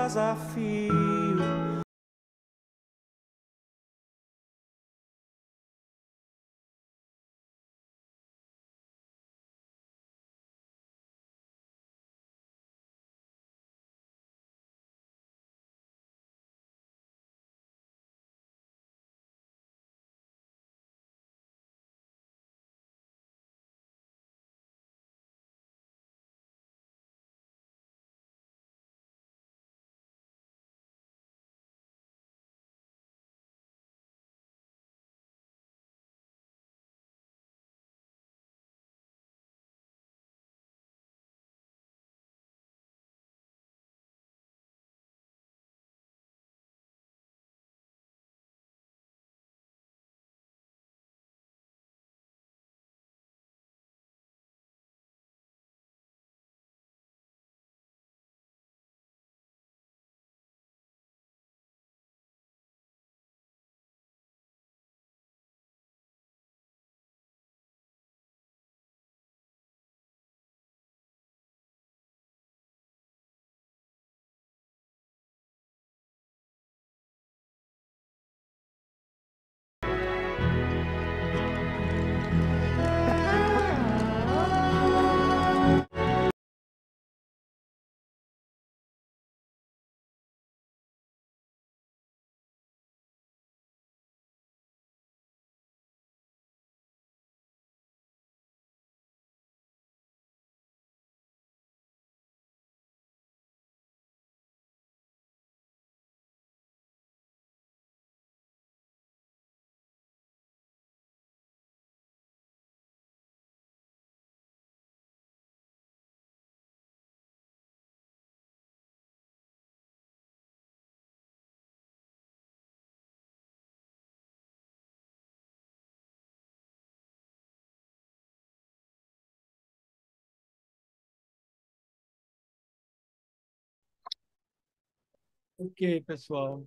casa a fio. Ok, pessoal.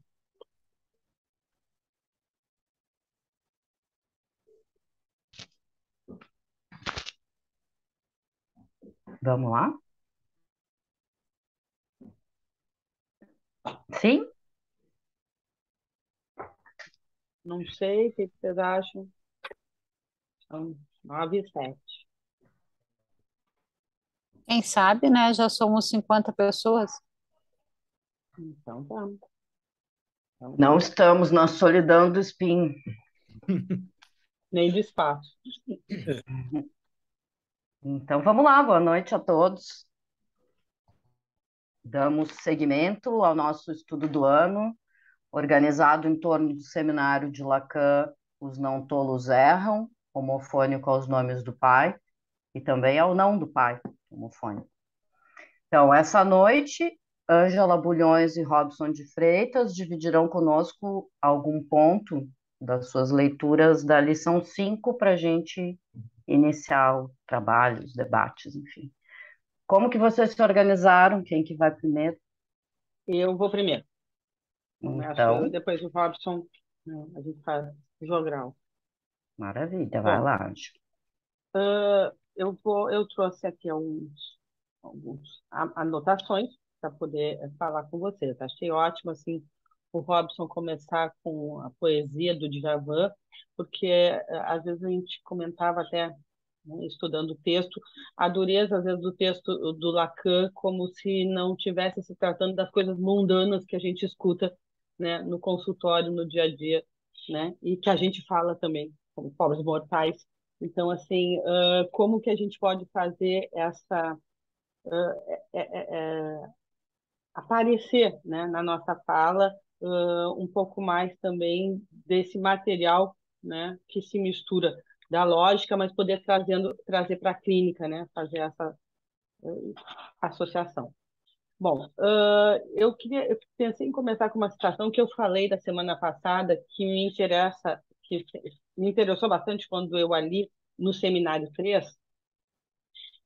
Vamos lá? Sim? Não sei, o que vocês acham? São 9h07. Quem sabe, né? Já somos 50 pessoas. Então tá. Então, Não estamos na solidão do espinho. nem despacho. Então vamos lá, boa noite a todos. Damos seguimento ao nosso estudo do ano, organizado em torno do seminário de Lacan, Os Não Tolos Erram, homofônico aos nomes do pai, e também ao não do pai, homofônico. Então, essa noite, Ângela Bulhões e Robson de Freitas dividirão conosco algum ponto das suas leituras da lição 5 para a gente iniciar o trabalho, os debates, enfim. Como que vocês se organizaram? Quem que vai primeiro? Eu vou primeiro. Começo eu, Então, depois o Robson, né, a gente faz jogral. maravilha, vai Bom, lá, Ângela. eu trouxe aqui alguns anotações para poder falar com vocês. Achei ótimo assim o Robson começar com a poesia do Djavan, porque às vezes a gente comentava até, né, estudando o texto, a dureza às vezes do texto do Lacan, como se não tivesse se tratando das coisas mundanas que a gente escuta, né, no consultório, no dia a dia, né, e que a gente fala também como pobres mortais. Então, assim, como que a gente pode fazer essa é, é, é, aparecer, né, na nossa fala um pouco mais também desse material, né, que se mistura da lógica, mas poder trazer para a clínica, né, fazer essa associação. Bom, eu pensei em começar com uma citação que eu falei da semana passada, que me interessou bastante quando eu a li no Seminário 3,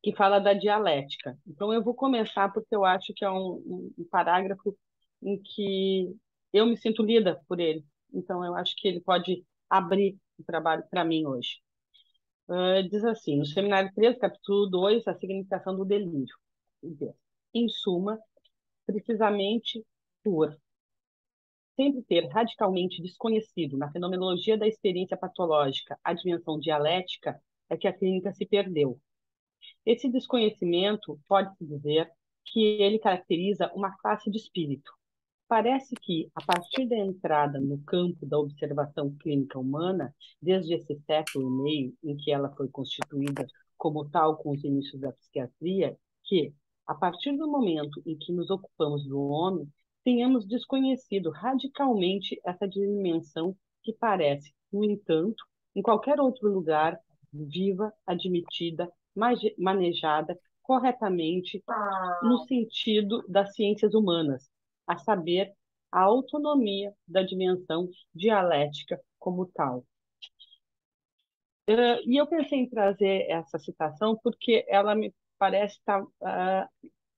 que fala da dialética. Então, eu vou começar porque eu acho que é um parágrafo em que eu me sinto lida por ele. Então, eu acho que ele pode abrir o trabalho para mim hoje. Diz assim, no Seminário 3, capítulo 2, a significação do delírio. Em suma, precisamente por sempre ter radicalmente desconhecido na fenomenologia da experiência patológica a dimensão dialética, é que a clínica se perdeu. Esse desconhecimento pode-se dizer que ele caracteriza uma classe de espírito. Parece que, a partir da entrada no campo da observação clínica humana, desde esse século e meio em que ela foi constituída como tal com os inícios da psiquiatria, que, a partir do momento em que nos ocupamos do homem, tenhamos desconhecido radicalmente essa dimensão que parece, no entanto, em qualquer outro lugar, viva, admitida, manejada corretamente no sentido das ciências humanas, a saber, a autonomia da dimensão dialética como tal. E eu pensei em trazer essa citação porque ela me parece estar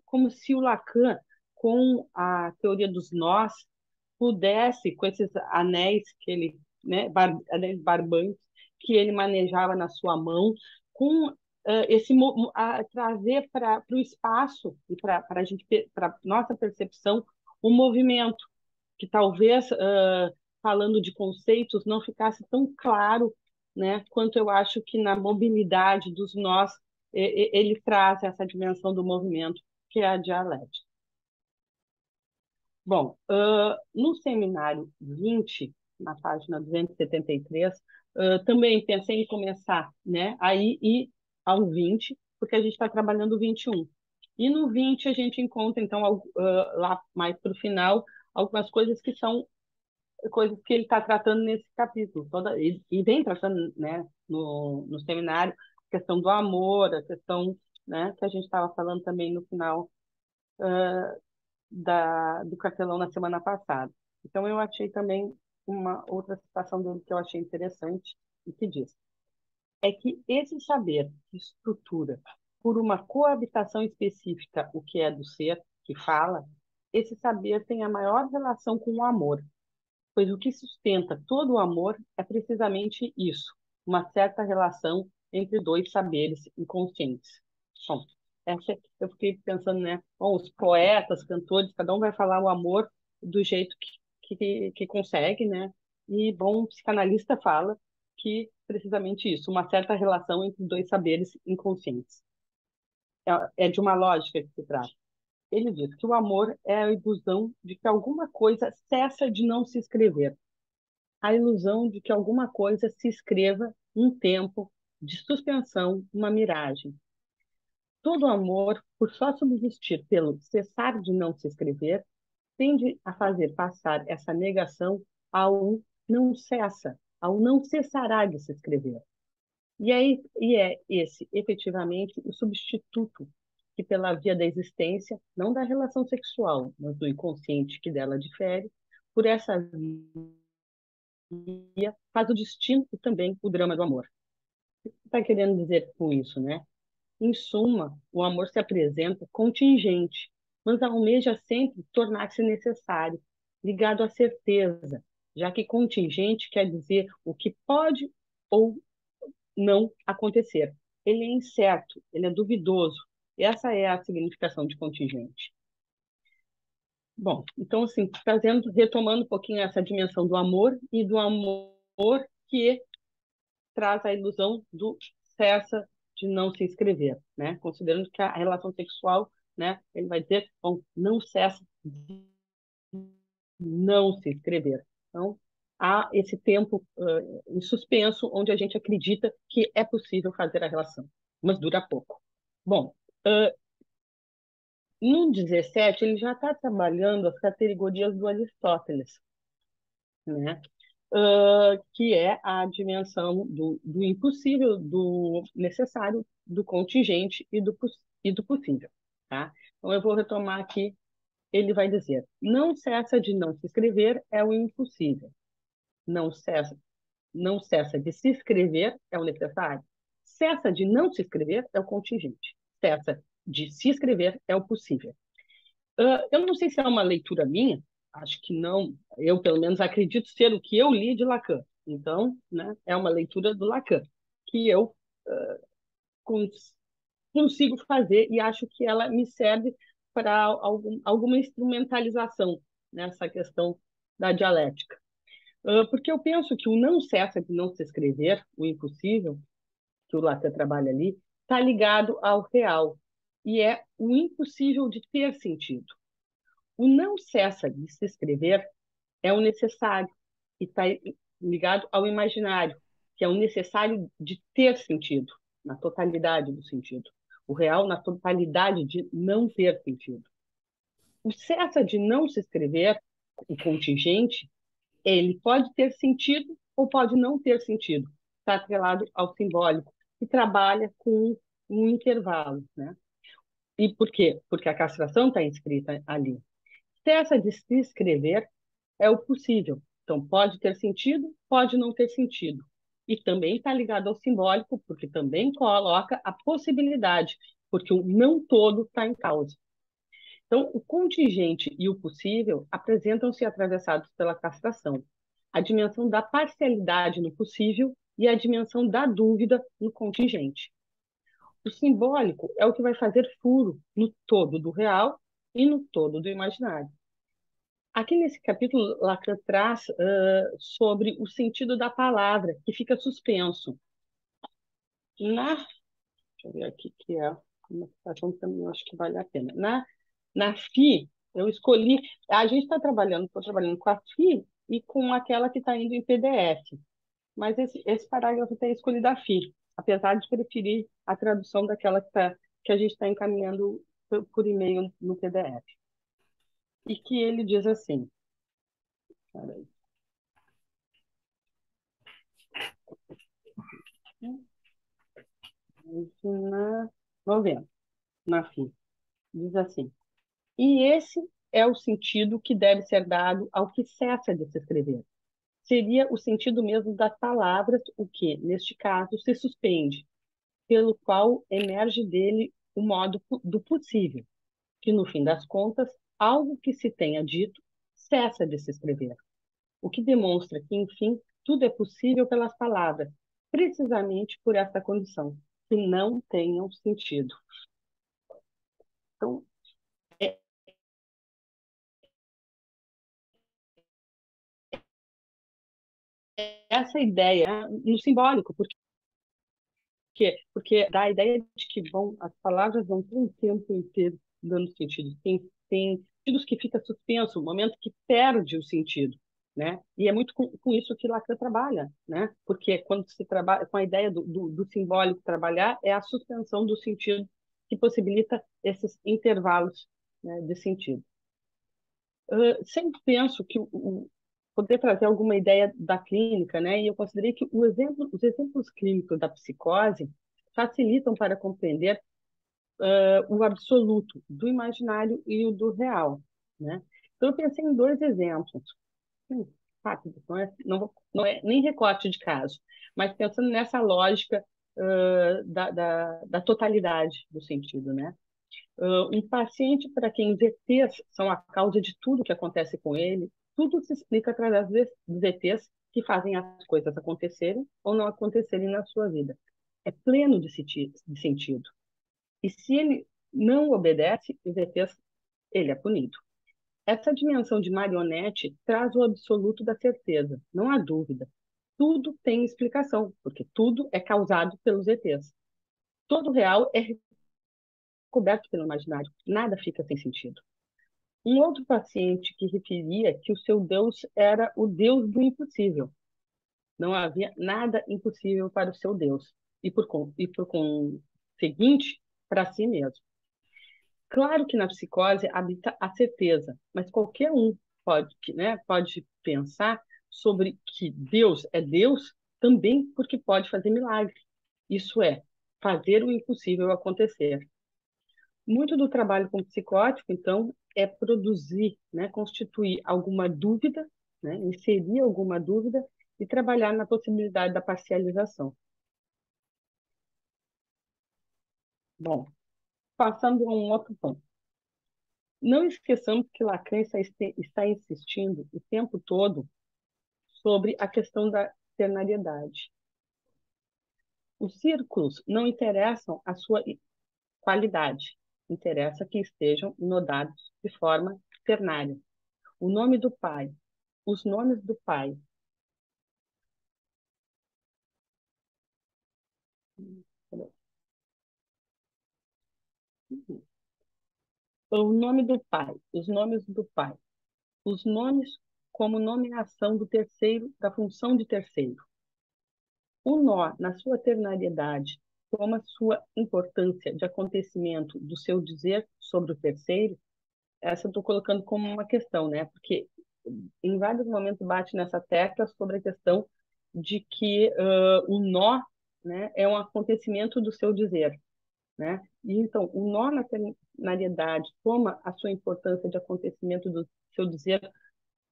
como se o Lacan, com a teoria dos nós, pudesse, com esses anéis que ele, né, anéis barbantes, que ele manejava na sua mão, com trazer para o espaço e para a gente, para nossa percepção, o movimento, que talvez, falando de conceitos, não ficasse tão claro, né, quanto eu acho que na mobilidade dos nós ele traz essa dimensão do movimento, que é a dialética. Bom, no seminário 20, na página 273, também pensei em começar, né, aí ir ao 20, porque a gente está trabalhando o 21. E no 20 a gente encontra, então, lá mais para o final, algumas coisas que são coisas que ele está tratando nesse capítulo. E vem tratando, né, no seminário, a questão do amor, a questão, né, que a gente estava falando também no final do cartelão na semana passada. Então, eu achei também uma outra citação dele que eu achei interessante e que diz: é que esse saber que estrutura por uma coabitação específica o que é do ser, que fala, esse saber tem a maior relação com o amor, pois o que sustenta todo o amor é precisamente isso, uma certa relação entre dois saberes inconscientes. Bom, eu fiquei pensando, né? Bom, os poetas, cantores, cada um vai falar o amor do jeito que consegue, né? E, bom, o psicanalista fala que precisamente isso, uma certa relação entre dois saberes inconscientes. É de uma lógica que se trata. Ele diz que o amor é a ilusão de que alguma coisa cessa de não se escrever, a ilusão de que alguma coisa se escreva um tempo de suspensão, uma miragem. Todo amor, por só subsistir pelo cessar de não se escrever, tende a fazer passar essa negação ao não cessa, ao não cessará de se escrever. E é esse, efetivamente, o substituto que, pela via da existência, não da relação sexual, mas do inconsciente que dela difere, por essa via, faz o destino e também o drama do amor. O que você está querendo dizer com isso, né? Em suma, o amor se apresenta contingente, mas almeja sempre tornar-se necessário, ligado à certeza, já que contingente quer dizer o que pode ou não acontecer. Ele é incerto, ele é duvidoso. Essa é a significação de contingente. Bom, então, assim, retomando um pouquinho essa dimensão do amor e do amor que traz a ilusão do cessa de não se inscrever, né? Considerando que a relação sexual, né, ele vai dizer, bom, não cessa de não se inscrever. Então, há esse tempo em suspenso onde a gente acredita que é possível fazer a relação, mas dura pouco. Bom, no 17 ele já está trabalhando as categorias do Aristóteles, né? Que é a dimensão do impossível, do necessário, do contingente e do possível. Tá? Então, eu vou retomar aqui. Ele vai dizer: não cessa de não se escrever é o impossível. Não cessa, não cessa de se escrever é o necessário. Cessa de não se escrever é o contingente. Cessa de se escrever é o possível. Eu não sei se é uma leitura minha, acho que não. Eu, pelo menos, acredito ser o que eu li de Lacan. Então, né, é uma leitura do Lacan, que eu consigo fazer e acho que ela me serve para alguma instrumentalização nessa questão da dialética. Porque eu penso que o não cessa de não se escrever, o impossível, que o Lacan trabalha ali, está ligado ao real, e é o impossível de ter sentido. O não cessa de se escrever é o necessário, e está ligado ao imaginário, que é o necessário de ter sentido, na totalidade do sentido. O real na totalidade de não ter sentido. O cessa de não se escrever, o contingente, ele pode ter sentido ou pode não ter sentido. Está atrelado ao simbólico, que trabalha com um intervalo, né? E por quê? Porque a castração está inscrita ali. Cessa de se escrever é o possível. Então, pode ter sentido, pode não ter sentido. E também está ligado ao simbólico, porque também coloca a possibilidade, porque o não todo está em causa. Então, o contingente e o possível apresentam-se atravessados pela castração. A dimensão da parcialidade no possível e a dimensão da dúvida no contingente. O simbólico é o que vai fazer furo no todo do real e no todo do imaginário. Aqui nesse capítulo, Lacan traz sobre o sentido da palavra, que fica suspenso. Deixa eu ver aqui que é uma citação que também eu acho que vale a pena. Na FI, eu escolhi. A gente estou trabalhando com a FI e com aquela que está indo em PDF. Mas esse parágrafo tem escolhido a FI, apesar de preferir a tradução daquela que a gente está encaminhando por e-mail no PDF. E que ele diz assim. Peraí. Na 90, na FI. Diz assim. E esse é o sentido que deve ser dado ao que cessa de se escrever. Seria o sentido mesmo das palavras, o que, neste caso, se suspende, pelo qual emerge dele o modo do possível, que, no fim das contas, algo que se tenha dito cessa de se escrever, o que demonstra que, enfim, tudo é possível pelas palavras, precisamente por essa condição, que não tenham sentido. Então, essa ideia no simbólico, porque dá a ideia de que as palavras vão ter um tempo inteiro dando sentido. Tem sentidos que fica suspenso, um momento que perde o sentido, né? E é muito com isso que Lacan trabalha, né? Porque quando se trabalha com a ideia do simbólico trabalhar, é a suspensão do sentido que possibilita esses intervalos, né, de sentido. Sempre penso que poder trazer alguma ideia da clínica, né? E eu considerei que os exemplos clínicos da psicose facilitam para compreender o absoluto do imaginário e o do real, né? Então eu pensei em dois exemplos, rápido, não é nem recorte de caso, mas pensando nessa lógica da totalidade do sentido, né? Um paciente para quem os ETs são a causa de tudo que acontece com ele, tudo se explica através dos ETs que fazem as coisas acontecerem ou não acontecerem na sua vida. É pleno de sentido. E se ele não obedece, os ETs, ele é punido. Essa dimensão de marionete traz o absoluto da certeza, não há dúvida. Tudo tem explicação, porque tudo é causado pelos ETs. Todo real é coberto pelo imaginário, nada fica sem sentido. Um outro paciente que referia que o seu Deus era o Deus do impossível. Não havia nada impossível para o seu Deus e por conseguinte, para si mesmo. Claro que na psicose habita a certeza, mas qualquer um pode pensar sobre que Deus é Deus também porque pode fazer milagre. Isso é, fazer o impossível acontecer. Muito do trabalho com psicótico, então, é produzir, né, constituir alguma dúvida, né, inserir alguma dúvida e trabalhar na possibilidade da parcialização. Bom, passando a um outro ponto. Não esqueçamos que Lacan está insistindo o tempo todo sobre a questão da ternariedade. Os círculos não interessam a sua qualidade, interessa que estejam nodados de forma ternária. O nome do pai, os nomes do pai. O nome do pai, os nomes do pai. Os nomes como nomeação do terceiro, da função de terceiro. O nó, na sua ternariedade, toma sua importância de acontecimento do seu dizer sobre o terceiro. Essa eu estou colocando como uma questão, né? Porque em vários momentos bate nessa tecla sobre a questão de que o nó, né, é um acontecimento do seu dizer, né? E então o nó na ternariedade toma a sua importância de acontecimento do seu dizer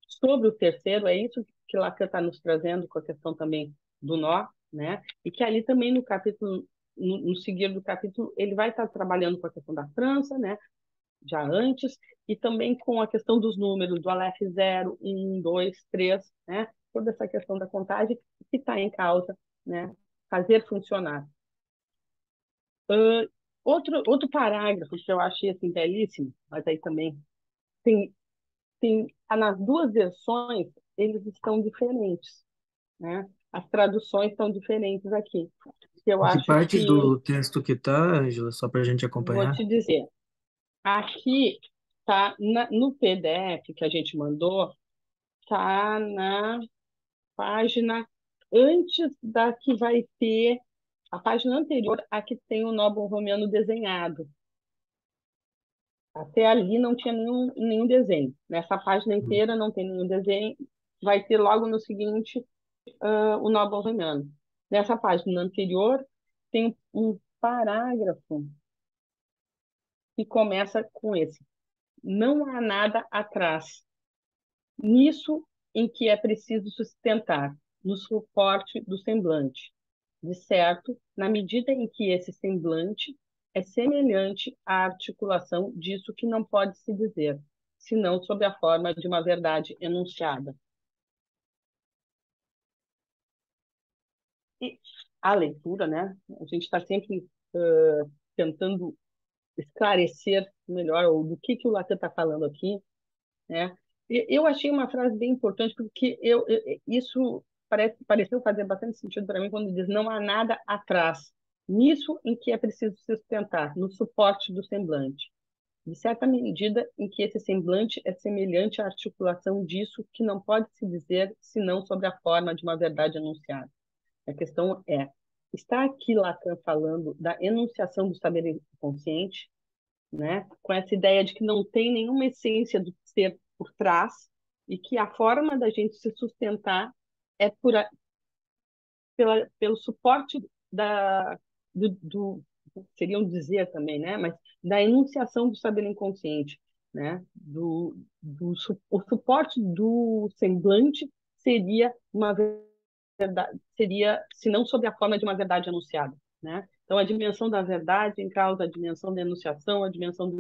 sobre o terceiro. É isso que Lacan está nos trazendo com a questão também do nó, né? E que ali também no capítulo, no seguir do capítulo, ele vai estar trabalhando com a questão da França, né? Já antes, e também com a questão dos números, do Aleph 0, 1, 2, 3, né? Toda essa questão da contagem que está em causa, né? Fazer funcionar. Outro parágrafo que eu achei assim, belíssimo, mas aí também tem, nas duas versões, eles estão diferentes, né? As traduções estão diferentes aqui. Eu Em que acho parte que, do texto que tá, Ângela, só para a gente vou acompanhar? te dizer, aqui tá no PDF que a gente mandou, tá na página antes da que vai ter a página anterior a que tem o nó borromiano desenhado. Até ali não tinha nenhum desenho. Nessa página inteira não tem nenhum desenho. Vai ter logo no seguinte o nó borromiano. Nessa página anterior tem um parágrafo que começa com esse: não há nada atrás. Nisso em que é preciso sustentar, no suporte do semblante. De certo, na medida em que esse semblante é semelhante à articulação disso que não pode se dizer, senão sob a forma de uma verdade enunciada. E a leitura, né? A gente está sempre tentando esclarecer melhor do que o Lacan está falando aqui, né? Eu achei uma frase bem importante, porque isso pareceu fazer bastante sentido para mim quando diz: não há nada atrás, nisso em que é preciso se sustentar, no suporte do semblante, de certa medida em que esse semblante é semelhante à articulação disso que não pode se dizer senão sobre a forma de uma verdade anunciada. A questão é: está aqui Lacan falando da enunciação do saber inconsciente, né? Com essa ideia de que não tem nenhuma essência do ser por trás e que a forma da gente se sustentar é pelo suporte seriam dizer também, né? Mas da enunciação do saber inconsciente, né? O suporte do semblante seria uma verdade, seria, se não sob a forma de uma verdade anunciada, né? Então, a dimensão da verdade em causa a dimensão da enunciação, a dimensão do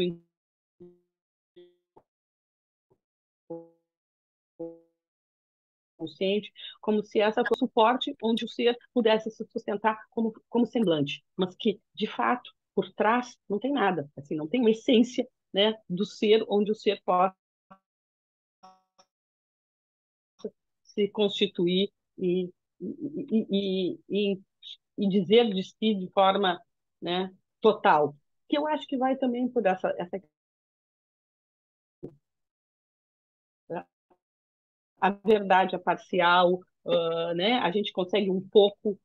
consciente, como se essa fosse o suporte onde o ser pudesse se sustentar como semblante, mas que, de fato, por trás não tem nada, assim, não tem uma essência, né, do ser onde o ser pode se constituir e dizer de si de forma, né, total. Que eu acho que vai também por essa a verdade é parcial, né? A gente consegue um pouco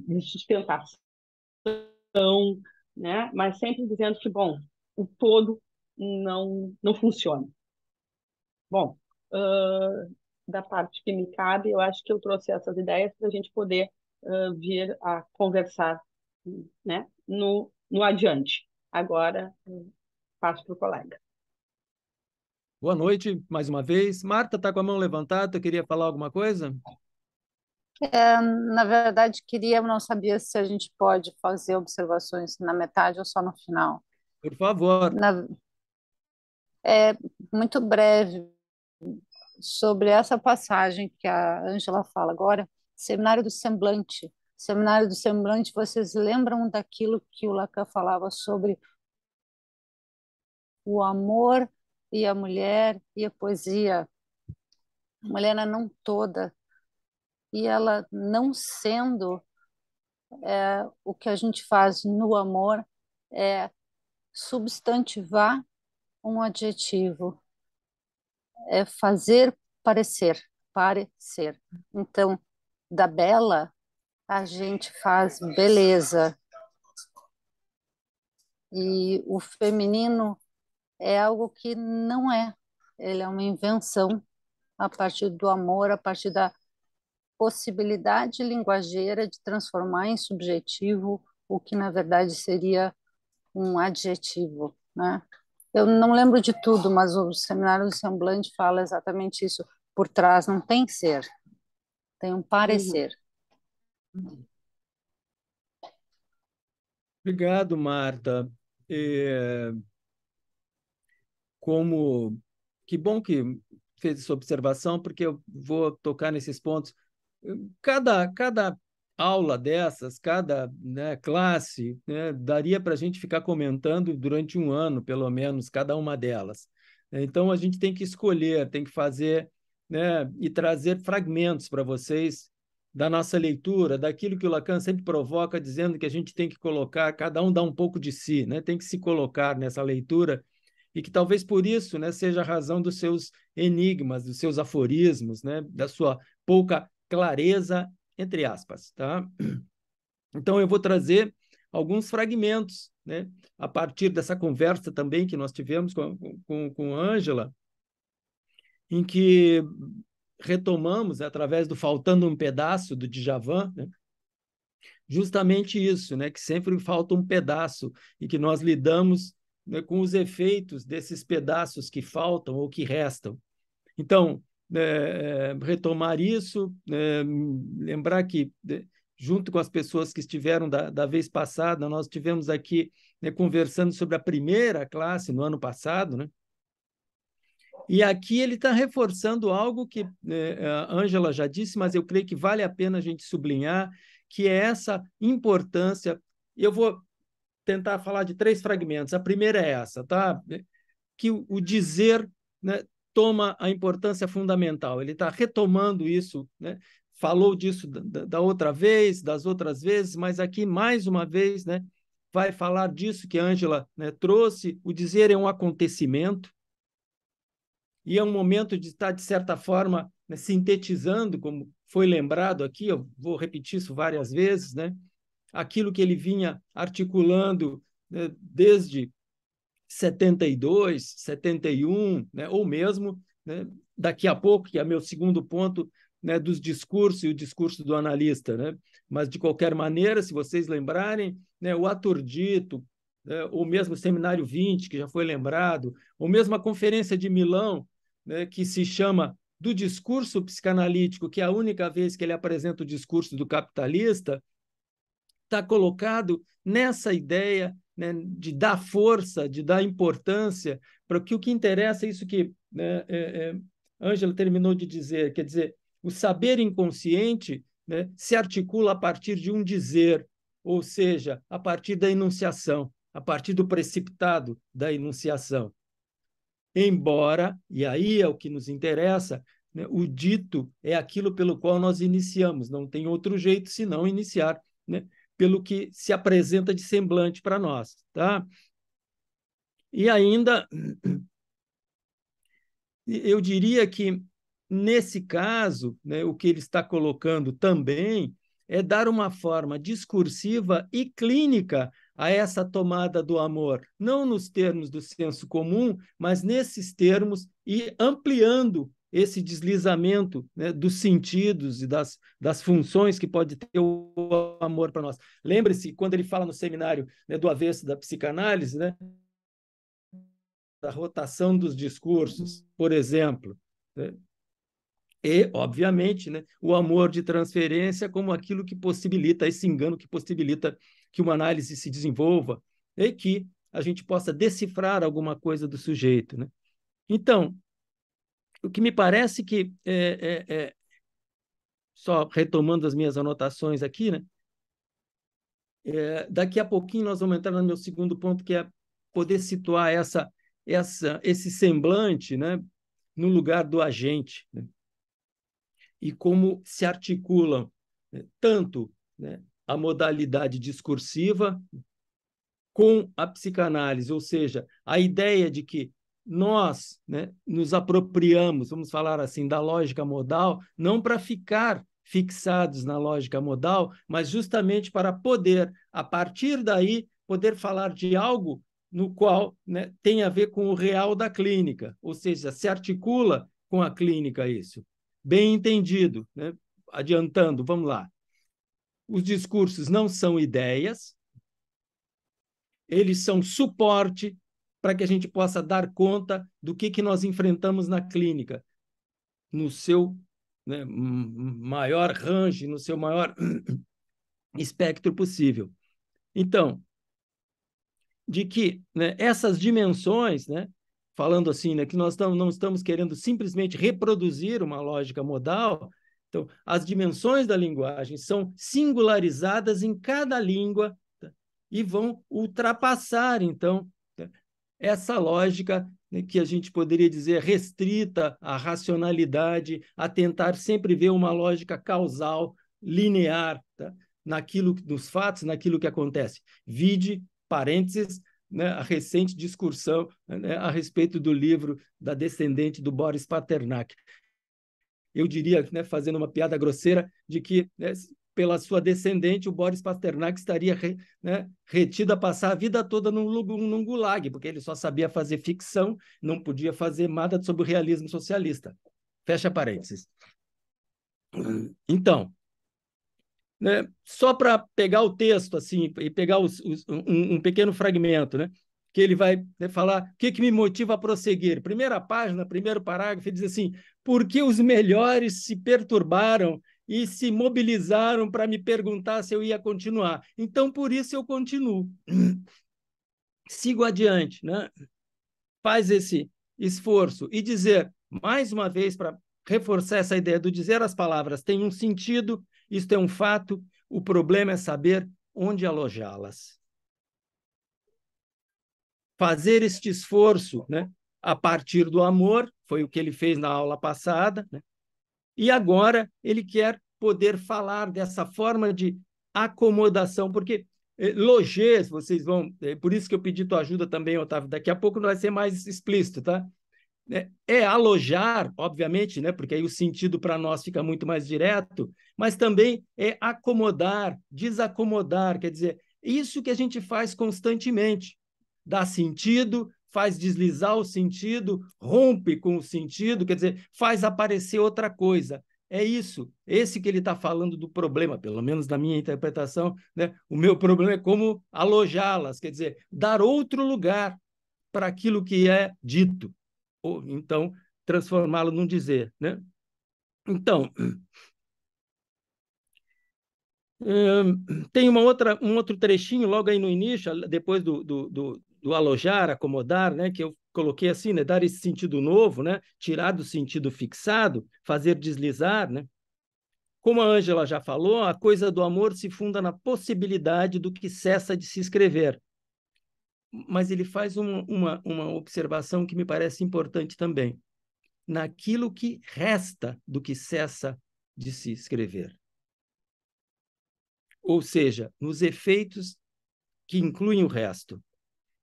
de sustentação, né? Mas sempre dizendo que, bom, o todo não funciona. Bom, da parte que me cabe, eu acho que eu trouxe essas ideias para a gente poder vir a conversar, né? No adiante. Agora, passo para o colega. Boa noite, mais uma vez. Marta está com a mão levantada, queria falar alguma coisa? Na verdade, queria, não sabia se a gente pode fazer observações na metade ou só no final. Por favor. É muito breve sobre essa passagem que a Ângela fala agora, Seminário do Semblante. Seminário do Semblante, vocês lembram daquilo que o Lacan falava sobre o amor e a mulher e a poesia. A mulher é não toda, e ela não sendo o que a gente faz no amor é substantivar um adjetivo, é fazer parecer, parecer. Então, da bela, a gente faz beleza. E o feminino é algo que não é. Ele é uma invenção a partir do amor, a partir da possibilidade linguageira de transformar em subjetivo o que, na verdade, seria um adjetivo, né? Eu não lembro de tudo, mas o Seminário do Semblante fala exatamente isso. Por trás não tem ser, tem um Uhum. parecer. Obrigado, Marta. Como que bom que fez essa observação, porque eu vou tocar nesses pontos. Cada aula dessas, cada, né, classe, né, daria para a gente ficar comentando durante um ano, pelo menos, cada uma delas. Então, a gente tem que escolher, tem que fazer, né, e trazer fragmentos para vocês da nossa leitura, daquilo que o Lacan sempre provoca, dizendo que a gente tem que colocar, cada um dá um pouco de si, né, tem que se colocar nessa leitura, e que talvez por isso, né, seja a razão dos seus enigmas, dos seus aforismos, né, da sua pouca clareza, entre aspas. Tá? Então, eu vou trazer alguns fragmentos, né, a partir dessa conversa também que nós tivemos com Ângela, em que retomamos, através do Faltando um Pedaço, do Djavan, né, justamente isso, né, que sempre falta um pedaço e que nós lidamos, né, com os efeitos desses pedaços que faltam ou que restam. Então, retomar isso, lembrar que, junto com as pessoas que estiveram da vez passada, nós tivemos aqui, né, conversando sobre a primeira classe no ano passado, né? E aqui ele está reforçando algo que a Ângela já disse, mas eu creio que vale a pena a gente sublinhar, que é essa importância. Eu vou tentar falar de 3 fragmentos. A primeira é essa, tá? Que o dizer, né, toma a importância fundamental. Ele está retomando isso, né? Falou disso da outra vez, das outras vezes, mas aqui, mais uma vez, né, vai falar disso que a Ângela, né, trouxe. O dizer é um acontecimento e é um momento de estar, de certa forma, né, sintetizando, como foi lembrado aqui, eu vou repetir isso várias vezes, né, aquilo que ele vinha articulando, né, desde 72, 71, né, ou mesmo, né, daqui a pouco, que é meu segundo ponto, né, dos discursos e o discurso do analista. Né? Mas, de qualquer maneira, se vocês lembrarem, né, o ator dito, né, ou mesmo o Seminário 20, que já foi lembrado, ou mesmo a Conferência de Milão, né, que se chama do discurso psicanalítico, que é a única vez que ele apresenta o discurso do capitalista, está colocado nessa ideia, né, de dar força, de dar importância para que o que interessa é isso que, né, Ângela terminou de dizer, quer dizer, o saber inconsciente, né, se articula a partir de um dizer, ou seja, a partir da enunciação, a partir do precipitado da enunciação. Embora, e aí é o que nos interessa, né, o dito é aquilo pelo qual nós iniciamos, não tem outro jeito senão iniciar, né, pelo que se apresenta de semblante para nós. Tá? E ainda, eu diria que, nesse caso, né, o que ele está colocando também é dar uma forma discursiva e clínica a essa tomada do amor, não nos termos do senso comum, mas nesses termos, e ampliando esse deslizamento, né, dos sentidos e das funções que pode ter o amor para nós. Lembre-se, quando ele fala no seminário, né, do avesso da psicanálise, né, da rotação dos discursos, por exemplo, né? E, obviamente, né, o amor de transferência como aquilo que possibilita, esse engano que possibilita que uma análise se desenvolva e que a gente possa decifrar alguma coisa do sujeito. Né? Então, o que me parece que, só retomando as minhas anotações aqui, né, daqui a pouquinho nós vamos entrar no meu segundo ponto, que é poder situar essa esse semblante, né, no lugar do agente, né? E como se articulam, né, tanto, né, a modalidade discursiva com a psicanálise, ou seja, a ideia de que nós, né, nos apropriamos, vamos falar assim, da lógica modal, não para ficar fixados na lógica modal, mas justamente para poder, a partir daí, poder falar de algo no qual, né, tem a ver com o real da clínica, ou seja, se articula com a clínica isso. Bem entendido, né? Adiantando, vamos lá. Os discursos não são ideias, eles são suporte para que a gente possa dar conta do que nós enfrentamos na clínica, no seu, né, maior range, no seu maior espectro possível. Então, de que, né, essas dimensões, né, falando assim, né, que nós não estamos querendo simplesmente reproduzir uma lógica modal, então, as dimensões da linguagem são singularizadas em cada língua, tá, e vão ultrapassar, então, essa lógica, né, que a gente poderia dizer restrita à racionalidade, a tentar sempre ver uma lógica causal, linear, tá, naquilo, nos fatos, naquilo que acontece. Vide, parênteses, né, a recente discussão, né, a respeito do livro da descendente do Boris Pasternak. Eu diria, né, fazendo uma piada grosseira, de que, né, pela sua descendente, o Boris Pasternak estaria retido a passar a vida toda num gulag, porque ele só sabia fazer ficção, não podia fazer nada sobre o realismo socialista. Fecha parênteses. Então, né, só para pegar o texto assim e pegar um pequeno fragmento, né, que ele vai, né, falar o que me motiva a prosseguir. Primeira página, primeiro parágrafo, ele diz assim: porque os melhores se perturbaram e se mobilizaram para me perguntar se eu ia continuar. Então, por isso eu continuo. Sigo adiante, né? Faz esse esforço e dizer, mais uma vez, para reforçar essa ideia do dizer as palavras tem um sentido, isto é um fato, o problema é saber onde alojá-las. Fazer este esforço, né, a partir do amor, foi o que ele fez na aula passada, né? E agora ele quer poder falar dessa forma de acomodação, porque logés, vocês vão... por isso que eu pedi tua ajuda também, Otávio, daqui a pouco não vai ser mais explícito, tá? É alojar, obviamente, né? Porque aí o sentido para nós fica muito mais direto, mas também é acomodar, desacomodar, quer dizer, isso que a gente faz constantemente. Dá sentido, faz deslizar o sentido, rompe com o sentido, quer dizer, faz aparecer outra coisa. É isso, esse que ele está falando do problema, pelo menos na minha interpretação, né? O meu problema é como alojá-las, quer dizer, dar outro lugar para aquilo que é dito, ou então transformá-lo num dizer, né? Então, tem um outro trechinho logo aí no início, depois do alojar, acomodar, né, que eu coloquei assim, né, dar esse sentido novo, né, tirar do sentido fixado, fazer deslizar, né? Como a Ângela já falou, a coisa do amor se funda na possibilidade do que cessa de se escrever. Mas ele faz uma observação que me parece importante também, naquilo que resta do que cessa de se escrever. Ou seja, nos efeitos que incluem o resto.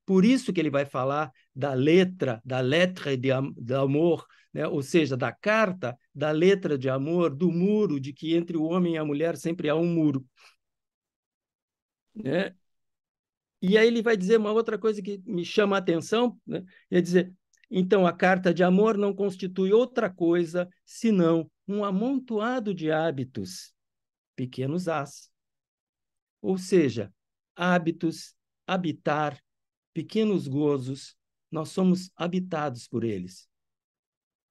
Por isso que ele vai falar da letra, da lettre d'amor, né? Ou seja, da carta, da letra de amor, do muro, de que entre o homem e a mulher sempre há um muro. Né? E aí ele vai dizer uma outra coisa que me chama a atenção, né? É dizer, então a carta de amor não constitui outra coisa senão um amontoado de hábitos, pequenos as. Ou seja, hábitos, habitar, pequenos gozos, nós somos habitados por eles.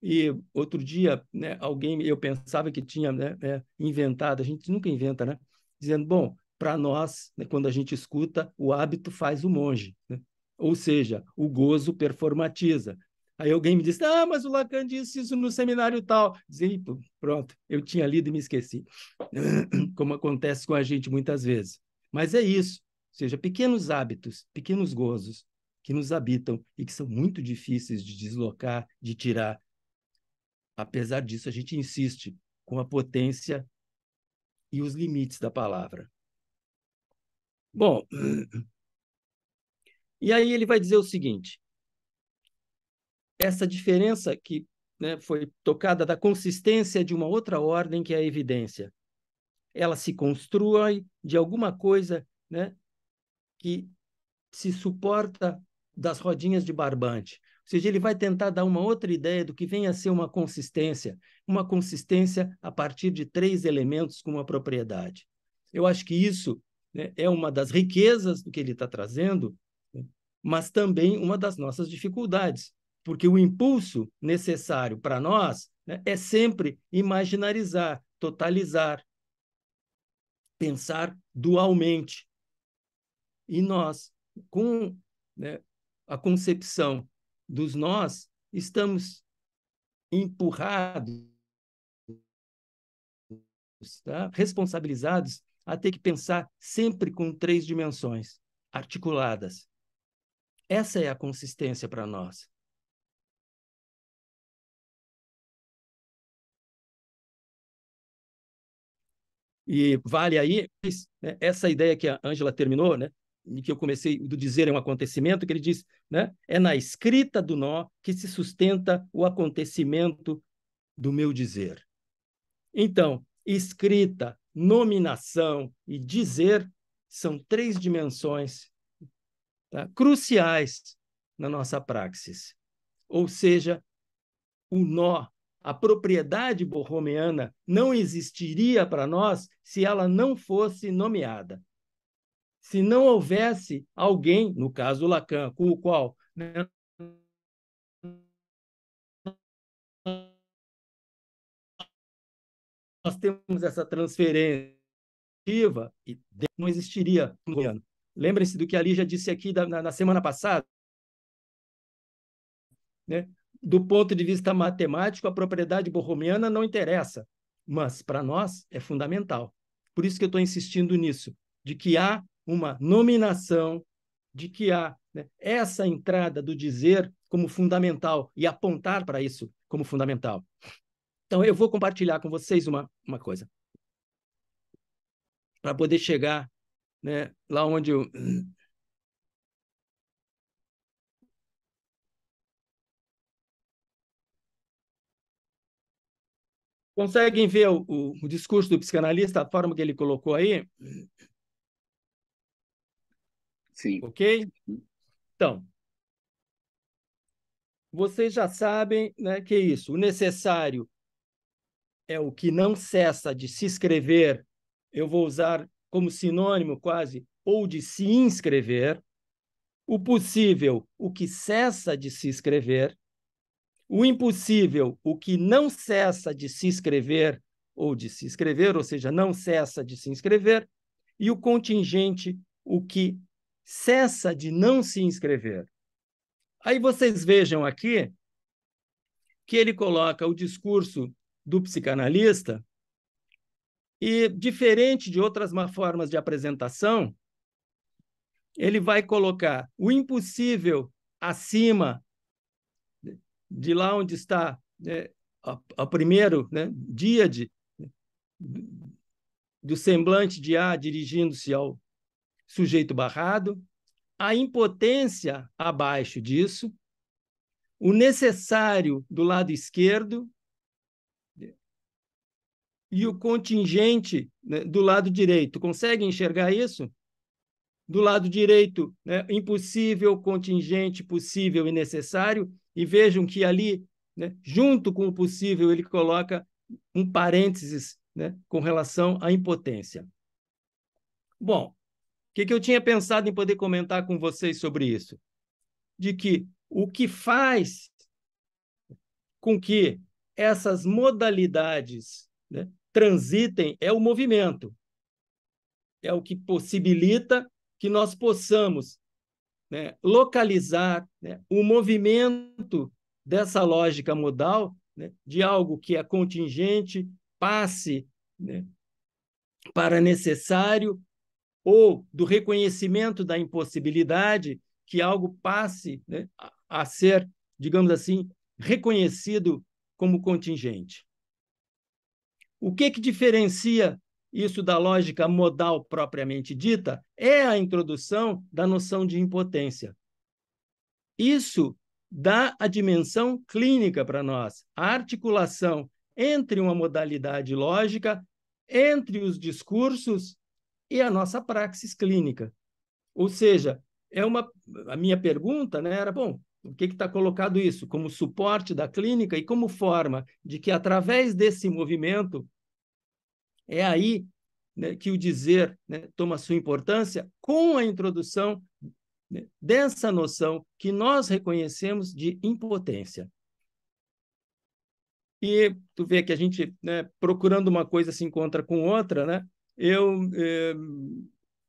E outro dia, né, eu pensava que tinha, né, inventado, a gente nunca inventa, né? Dizendo, bom, para nós, né, quando a gente escuta, o hábito faz o monge, né? Ou seja, o gozo performatiza. Aí alguém me disse, mas o Lacan disse isso no seminário tal. Dizia, pronto, eu tinha lido e me esqueci. Como acontece com a gente muitas vezes. Mas é isso, ou seja, pequenos hábitos, pequenos gozos. que nos habitam e que são muito difíceis de deslocar, de tirar. Apesar disso, a gente insiste com a potência e os limites da palavra. Bom, e aí ele vai dizer o seguinte: essa diferença que, né, foi tocada da consistência de uma outra ordem, que é a evidência. Ela se constrói de alguma coisa, né, que se suporta das rodinhas de barbante. Ou seja, ele vai tentar dar uma outra ideia do que vem a ser uma consistência a partir de 3 elementos com uma propriedade. Eu acho que isso, né, é uma das riquezas do que ele está trazendo, né, mas também uma das nossas dificuldades, porque o impulso necessário para nós, né, é sempre imaginarizar, totalizar, pensar dualmente. E nós, com, né, a concepção dos nós, estamos empurrados, tá? Responsabilizados a ter que pensar sempre com 3 dimensões articuladas. Essa é a consistência para nós. E vale aí, né, essa ideia que a Ângela terminou, né, e que eu comecei do dizer é um acontecimento, que ele diz, né, é na escrita do nó que se sustenta o acontecimento do meu dizer. Então, escrita, nominação e dizer são 3 dimensões, tá, cruciais na nossa praxis. Ou seja, o nó, a propriedade borromeana não existiria para nós se ela não fosse nomeada. Se não houvesse alguém, no caso do Lacan, com o qual, né, nós temos essa transferência, e não existiria. Lembrem-se do que a Lígia disse aqui na semana passada, né? Do ponto de vista matemático, a propriedade borromeana não interessa, mas para nós é fundamental. Por isso que eu estou insistindo nisso, de que há uma nominação, de que há, né, essa entrada do dizer como fundamental e apontar para isso como fundamental. Então, eu vou compartilhar com vocês uma coisa, para poder chegar, né, lá onde eu... Conseguem ver o discurso do psicanalista, a forma que ele colocou aí? Sim. Ok? Então, vocês já sabem, né, que é isso. O necessário é o que não cessa de se escrever, eu vou usar como sinônimo quase, ou de se inscrever. O possível, o que cessa de se escrever. O impossível, o que não cessa de se escrever ou de se escrever, ou seja, não cessa de se inscrever. E o contingente, o que cessa de não se inscrever. Aí vocês vejam aqui que ele coloca o discurso do psicanalista e, diferente de outras formas de apresentação, ele vai colocar o impossível acima de lá onde está, né, o primeiro, né, díade do semblante de A dirigindo-se ao sujeito barrado, a impotência abaixo disso, o necessário do lado esquerdo e o contingente, né, do lado direito. Conseguem enxergar isso? Do lado direito, né, impossível, contingente, possível e necessário. E vejam que ali, né, junto com o possível, ele coloca um parênteses, né, com relação à impotência. Bom, o que eu tinha pensado em poder comentar com vocês sobre isso? De que o que faz com que essas modalidades, né, transitem é o movimento. É o que possibilita que nós possamos, né, localizar, né, o movimento dessa lógica modal, né, de algo que é contingente, passe, né, para necessário, ou do reconhecimento da impossibilidade, que algo passe, né, a ser, digamos assim, reconhecido como contingente. O que diferencia isso da lógica modal propriamente dita é a introdução da noção de impotência. Isso dá a dimensão clínica para nós, a articulação entre uma modalidade lógica, entre os discursos e a nossa praxis clínica. Ou seja, a minha pergunta, né, era, bom, o que está colocado isso como suporte da clínica e como forma de que, através desse movimento, é aí, né, que o dizer, né, toma sua importância com a introdução, né, dessa noção que nós reconhecemos de impotência. E tu vê que a gente, né, procurando uma coisa se encontra com outra, né?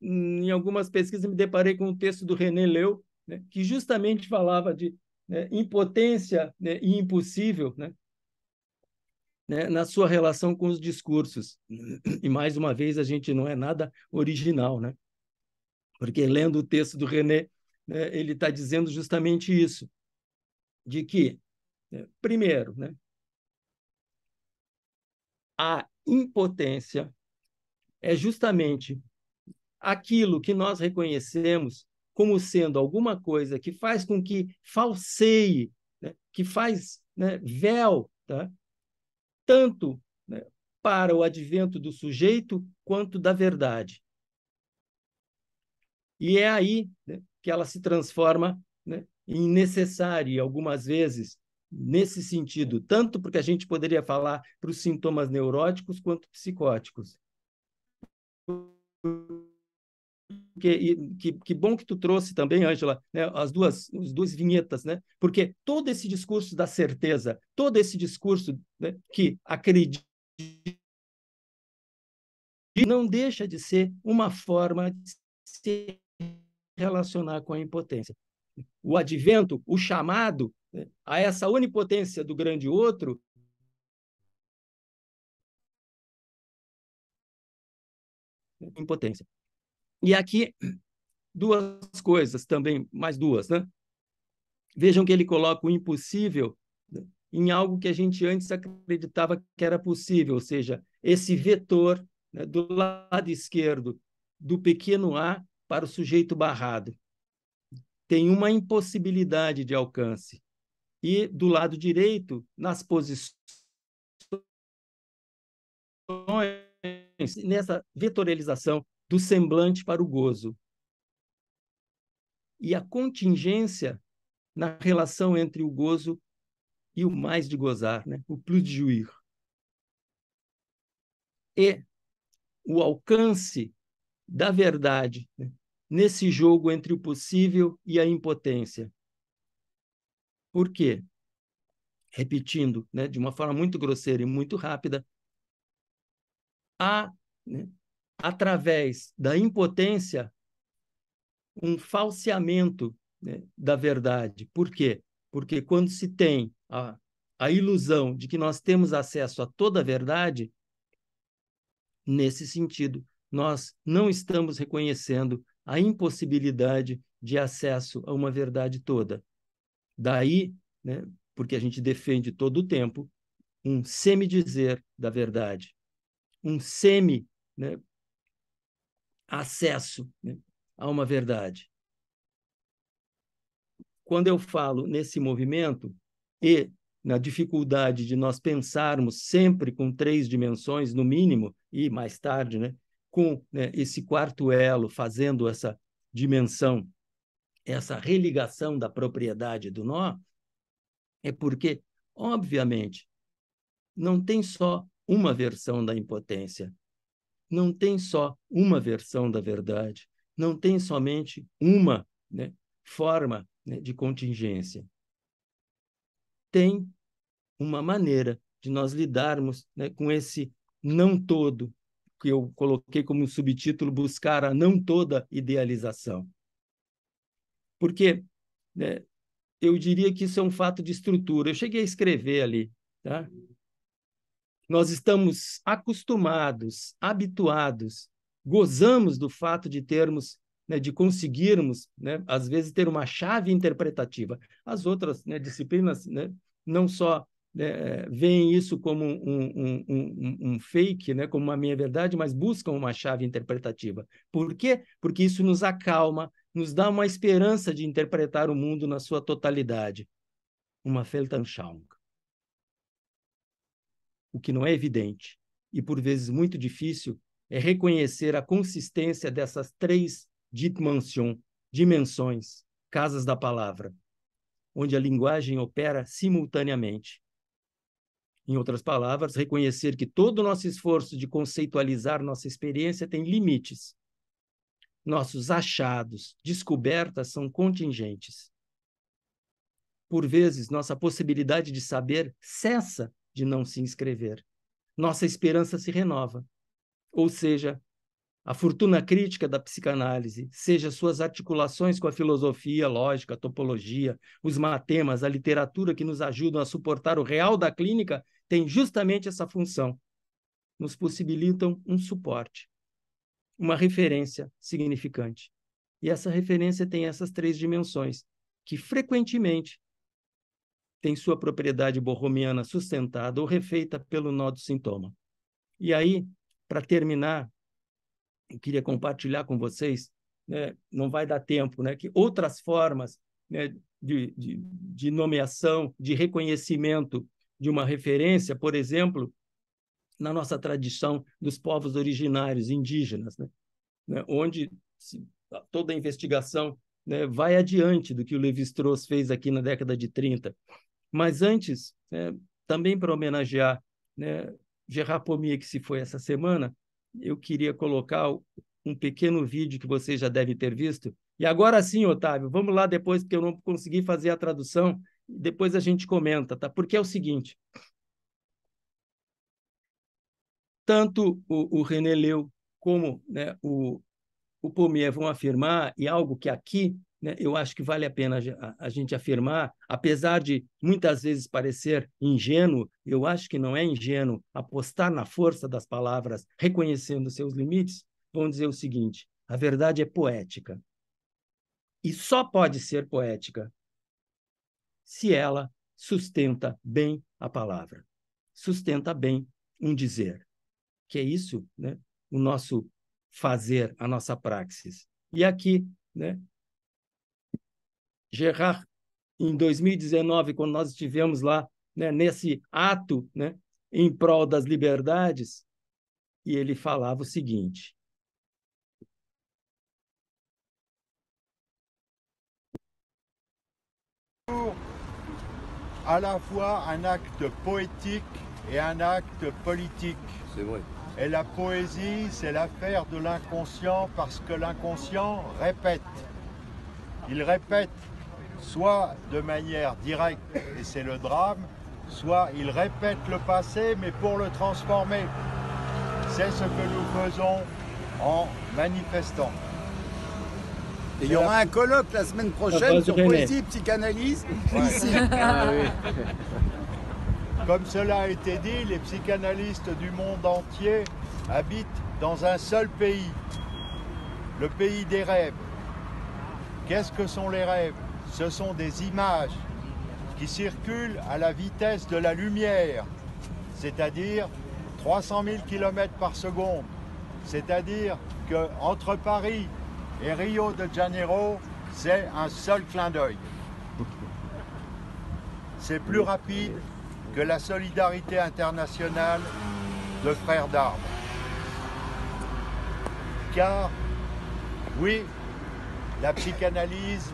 Em algumas pesquisas me deparei com um texto do René Leu, né, que justamente falava de, né, impotência, né, e impossível, né, na sua relação com os discursos. E, mais uma vez, a gente não é nada original, né? Porque, lendo o texto do René, né, ele está dizendo justamente isso, de que, né, primeiro, né, a impotência é justamente aquilo que nós reconhecemos como sendo alguma coisa que faz com que falseie, né, que faz, né, véu, tá? Tanto, né, para o advento do sujeito quanto da verdade. E é aí, né, que ela se transforma, né, em necessária, e algumas vezes, nesse sentido, tanto porque a gente poderia falar para os sintomas neuróticos quanto psicóticos. Que bom que tu trouxe também, Ângela, né, as duas vinhetas, né? Porque todo esse discurso da certeza, todo esse discurso, né, que acredita, não deixa de ser uma forma de se relacionar com a impotência. O advento, o chamado, né, a essa onipotência do grande outro, impotência. E aqui, duas coisas também, mais duas, né? Vejam que ele coloca o impossível, né, em algo que a gente antes acreditava que era possível, ou seja, esse vetor, né, do lado esquerdo do pequeno a para o sujeito barrado. Tem uma impossibilidade de alcance. E do lado direito, nas posições, nessa vetorialização do semblante para o gozo. E a contingência na relação entre o gozo e o mais de gozar, né? O plus de jouir. E o alcance da verdade, né, nesse jogo entre o possível e a impotência. Por quê? Repetindo, né, de uma forma muito grosseira e muito rápida, há, né, através da impotência, um falseamento, né, da verdade. Por quê? Porque quando se tem a ilusão de que nós temos acesso a toda a verdade, nesse sentido, nós não estamos reconhecendo a impossibilidade de acesso a uma verdade toda. Daí, né, porque a gente defende todo o tempo um semi-dizer da verdade, um semi, né, acesso, né, a uma verdade. Quando eu falo nesse movimento e na dificuldade de nós pensarmos sempre com 3 dimensões, no mínimo, e mais tarde, né, com, né, esse quarto elo fazendo essa dimensão, essa religação da propriedade do nó, é porque, obviamente, não tem só uma versão da impotência, não tem só uma versão da verdade, não tem somente uma, né, forma, né, de contingência. Tem uma maneira de nós lidarmos, né, com esse não todo, que eu coloquei como subtítulo, buscar a não toda idealização. Porque, né, eu diria que isso é um fato de estrutura. Eu cheguei a escrever ali, tá? Nós estamos acostumados, habituados, gozamos do fato de termos, né, de conseguirmos, né, às vezes, ter uma chave interpretativa. As outras, né, disciplinas, né, não só, né, veem isso como um fake, né, como uma meia-verdade, mas buscam uma chave interpretativa. Por quê? Porque isso nos acalma, nos dá uma esperança de interpretar o mundo na sua totalidade. Uma Weltanschauung. O que não é evidente, e por vezes muito difícil, é reconhecer a consistência dessas três dimensões, casas da palavra, onde a linguagem opera simultaneamente. Em outras palavras, reconhecer que todo o nosso esforço de conceitualizar nossa experiência tem limites. Nossos achados, descobertas são contingentes. Por vezes, nossa possibilidade de saber cessa de não se inscrever. Nossa esperança se renova. Ou seja, a fortuna crítica da psicanálise, seja suas articulações com a filosofia, lógica, a topologia, os matemas, a literatura que nos ajudam a suportar o real da clínica, tem justamente essa função. Nos possibilitam um suporte, uma referência significante. E essa referência tem essas três dimensões, que frequentemente tem sua propriedade borromiana sustentada ou refeita pelo nó do sintoma. E aí, para terminar, eu queria compartilhar com vocês, né, não vai dar tempo, né, que outras formas, né, de nomeação, de reconhecimento de uma referência, por exemplo, na nossa tradição dos povos originários indígenas, né, onde toda a investigação, né, vai adiante do que o Lévi-Strauss fez aqui na década de 30. Mas antes, né, também para homenagear, né, Gérard Pommier, que se foi essa semana, eu queria colocar um pequeno vídeo que vocês já devem ter visto. E agora sim, Otávio, vamos lá depois, porque eu não consegui fazer a tradução, depois a gente comenta, tá? Porque é o seguinte, tanto o René Leu como, né, o Pommier vão afirmar, e algo que aqui, né, eu acho que vale a pena a gente afirmar, apesar de muitas vezes parecer ingênuo, eu acho que não é ingênuo apostar na força das palavras, reconhecendo seus limites, vão dizer o seguinte: a verdade é poética. E só pode ser poética se ela sustenta bem a palavra, sustenta bem um dizer, que é isso, né, o nosso fazer, a nossa praxis. E aqui, né, Gérard, em 2019, quando nós estivemos lá, né, nesse ato, né, em prol das liberdades, e ele falava o seguinte: à la fois un acte poétique et un acte politique. C'est vrai. Et la poésie, c'est l'affaire de l'inconscient parce que l'inconscient répète. Il répète soit de manière directe, et c'est le drame, soit il répète le passé, mais pour le transformer. C'est ce que nous faisons en manifestant. Et il y aura un colloque la semaine prochaine sur poésie et psychanalyse ici. Ah, oui. Comme cela a été dit, les psychanalystes du monde entier habitent dans un seul pays, le pays des rêves. Qu'est-ce que sont les rêves? Ce sont des images qui circulent à la vitesse de la lumière, c'est-à-dire 300 000 km par seconde. C'est-à-dire qu'entre Paris et Rio de Janeiro, c'est un seul clin d'œil. C'est plus rapide que la solidarité internationale de frères d'armes. Car, oui, la psychanalyse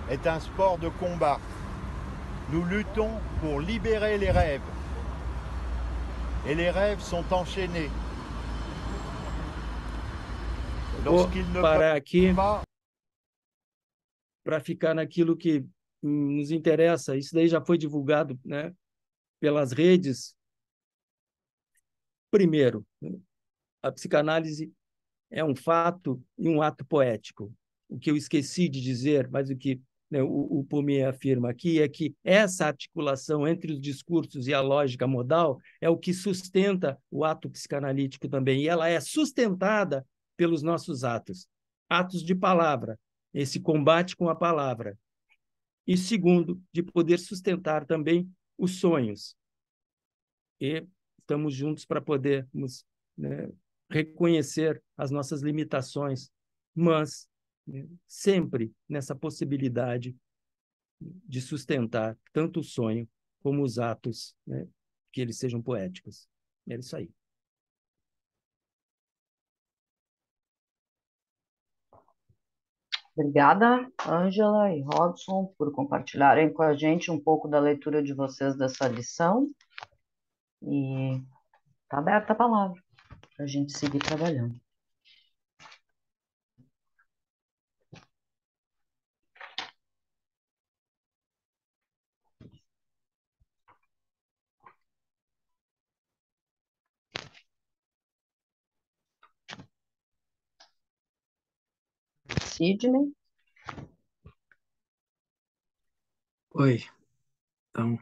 est un sport de combat. Nous luttons pour libérer les rêves. Et les rêves sont enchaînés. Lorsqu'ils ne peuvent pas... Para ficar naquilo que nos interessa, isso daí já foi divulgado, né, pelas redes. Primeiro, a psicanálise é um fato e um ato poético. O que eu esqueci de dizer, mas o que, né, o Pommier afirma aqui é que essa articulação entre os discursos e a lógica modal é o que sustenta o ato psicanalítico também, e ela é sustentada pelos nossos atos. atos de palavra, esse combate com a palavra. E segundo, de poder sustentar também os sonhos. E estamos juntos para podermos, né, reconhecer as nossas limitações, mas, né, sempre nessa possibilidade de sustentar tanto o sonho como os atos, né, que eles sejam poéticos. É isso aí. Obrigada, Ângela e Robson, por compartilharem com a gente um pouco da leitura de vocês dessa lição. E está aberta a palavra para a gente seguir trabalhando. Sidney? Oi, então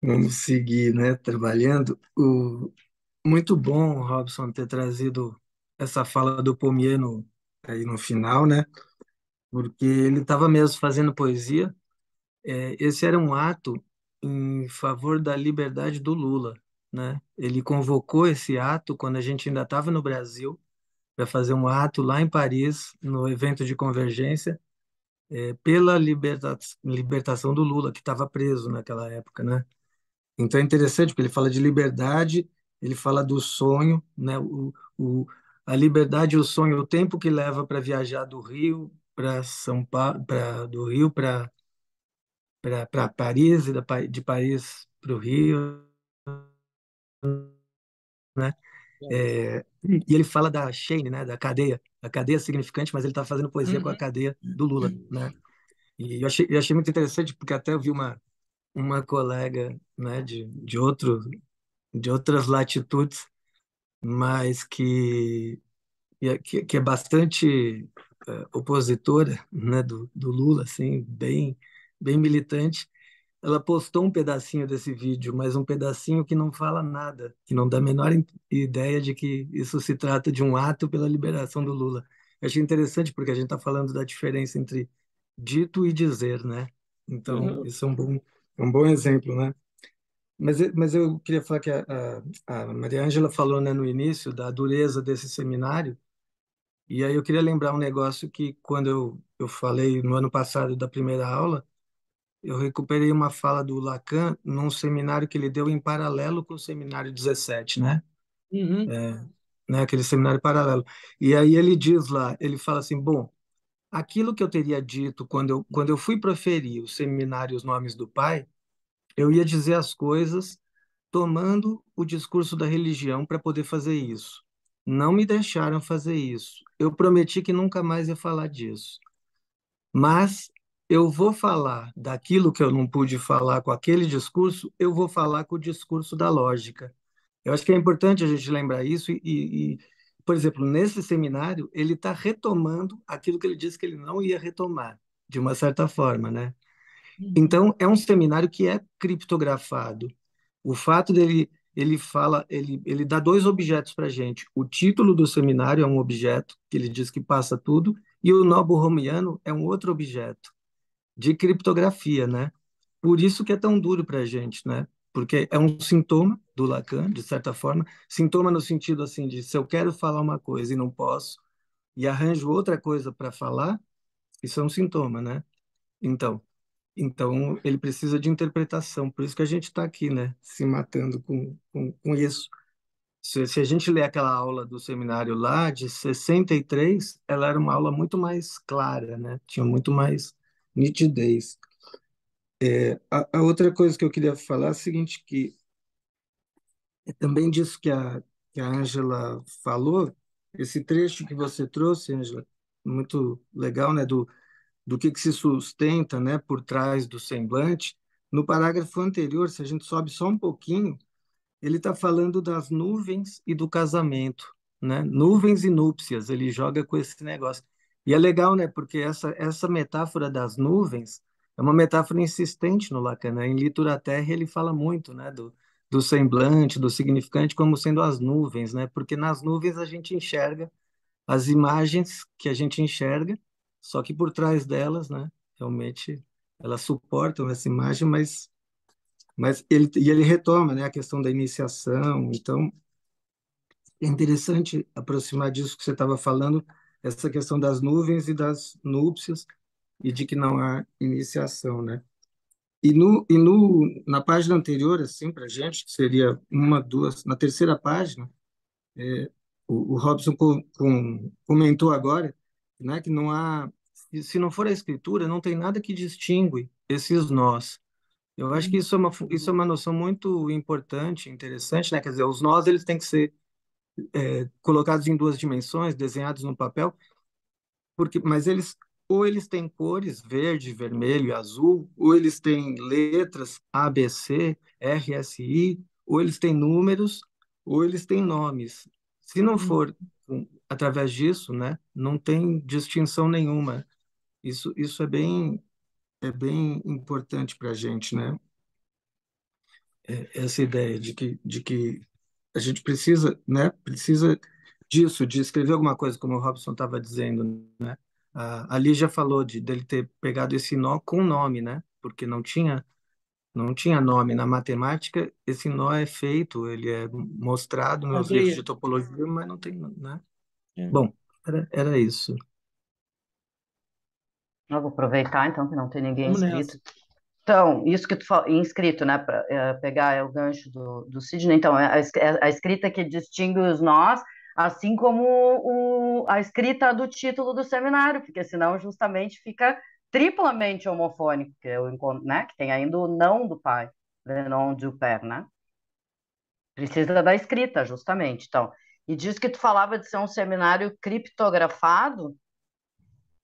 vamos seguir, né, trabalhando. Muito bom, Robson, ter trazido essa fala do Pommier aí no final, né? Porque ele estava mesmo fazendo poesia. Esse era um ato em favor da liberdade do Lula, né? Ele convocou esse ato quando a gente ainda estava no Brasil para fazer um ato lá em Paris, no evento de convergência, pela libertação do Lula, que estava preso naquela época, né? Então é interessante porque ele fala de liberdade, ele fala do sonho, né? A liberdade e o sonho, o tempo que leva para viajar do Rio para São Paulo, do Rio para Paris e de Paris para o Rio, né? E ele fala da chain, né? Da cadeia, a cadeia significante, mas ele está fazendo poesia com a cadeia do Lula, né? E eu achei muito interessante porque até eu vi uma colega, né? De outras latitudes, mas que é bastante opositora, né, do Lula, assim, bem militante. Ela postou um pedacinho desse vídeo, mas um pedacinho que não fala nada, que não dá a menor ideia de que isso se trata de um ato pela liberação do Lula. Eu achei interessante porque a gente está falando da diferença entre dito e dizer, né? Então, isso é um bom exemplo, né? Mas eu queria falar que a Maria Ângela falou, né, no início da dureza desse seminário, e aí eu queria lembrar um negócio que, quando eu falei no ano passado da primeira aula, eu recuperei uma fala do Lacan num seminário que ele deu em paralelo com o seminário 17, né? Uhum. Né? Aquele seminário paralelo. E aí ele diz lá, ele fala assim, bom, aquilo que eu teria dito quando eu fui proferir o seminário Os Nomes do Pai, eu ia dizer as coisas tomando o discurso da religião para poder fazer isso. Não me deixaram fazer isso. Eu prometi que nunca mais ia falar disso. Mas eu vou falar daquilo que eu não pude falar com aquele discurso, eu vou falar com o discurso da lógica. Eu acho que é importante a gente lembrar isso por exemplo, nesse seminário, ele está retomando aquilo que ele disse que ele não ia retomar, de uma certa forma, né? Então, é um seminário que é criptografado. O fato dele, ele dá dois objetos para a gente. O título do seminário é um objeto, que ele diz que passa tudo, e o nó borromiano é um outro objeto de criptografia, né? Por isso que é tão duro para a gente, né? Porque é um sintoma do Lacan, de certa forma, sintoma no sentido assim de se eu quero falar uma coisa e não posso, e arranjo outra coisa para falar, isso é um sintoma, né? Então, então, ele precisa de interpretação, por isso que a gente está aqui, né, se matando com isso. Se a gente ler aquela aula do seminário lá, de 63, ela era uma aula muito mais clara, né, tinha muito mais nitidez. A outra coisa que eu queria falar é o seguinte, que é também disso que a Ângela falou, esse trecho que você trouxe, Ângela, muito legal, né, do que se sustenta, né, por trás do semblante. No parágrafo anterior, se a gente sobe só um pouquinho, ele está falando das nuvens e do casamento, né? Nuvens e núpcias, ele joga com esse negócio. E é legal, né, porque essa metáfora das nuvens é uma metáfora insistente no Lacan, né? Em Litura Terra ele fala muito, né, do semblante, do significante como sendo as nuvens, né? Porque nas nuvens a gente enxerga as imagens que a gente enxerga, só que por trás delas, né, realmente elas suportam essa imagem, mas ele retoma, né, a questão da iniciação. Então, é interessante aproximar disso que você estava falando, essa questão das nuvens e das núpcias, e de que não há iniciação, né? Na página anterior, assim, para a gente, que seria uma, duas, na terceira página, o Robson comentou agora, né, que não há, se não for a escritura, não tem nada que distingue esses nós. Eu acho que isso é uma noção muito importante, interessante, né? Quer dizer, os nós eles têm que ser colocados em duas dimensões, desenhados no papel, mas eles têm cores verde, vermelho e azul, ou eles têm letras A, B, C, R, S, I, ou eles têm números, ou eles têm nomes. Se não for através disso, né, não tem distinção nenhuma. Isso é bem importante para a gente, né? Essa ideia de que a gente precisa, né, precisa disso, de escrever alguma coisa, como o Robson estava dizendo, né? A Lígia falou dele ter pegado esse nó com nome, né? Porque não tinha nome. Na matemática, esse nó é feito, ele é mostrado nos livros de Cadeia. topologia, mas não tem, né? É. Bom, era isso. Eu vou aproveitar, então, que não tem ninguém Vamos inscrito. nessa. Então, isso que tu falou, inscrito, né, para pegar o gancho do Sidney, então, a escrita que distingue os nós, assim como a escrita do título do seminário, porque senão justamente fica triplamente homofônico, que, né, que tem ainda o não do pai, le nom du père, né? Precisa da escrita, justamente. Então, e diz que tu falava de ser um seminário criptografado,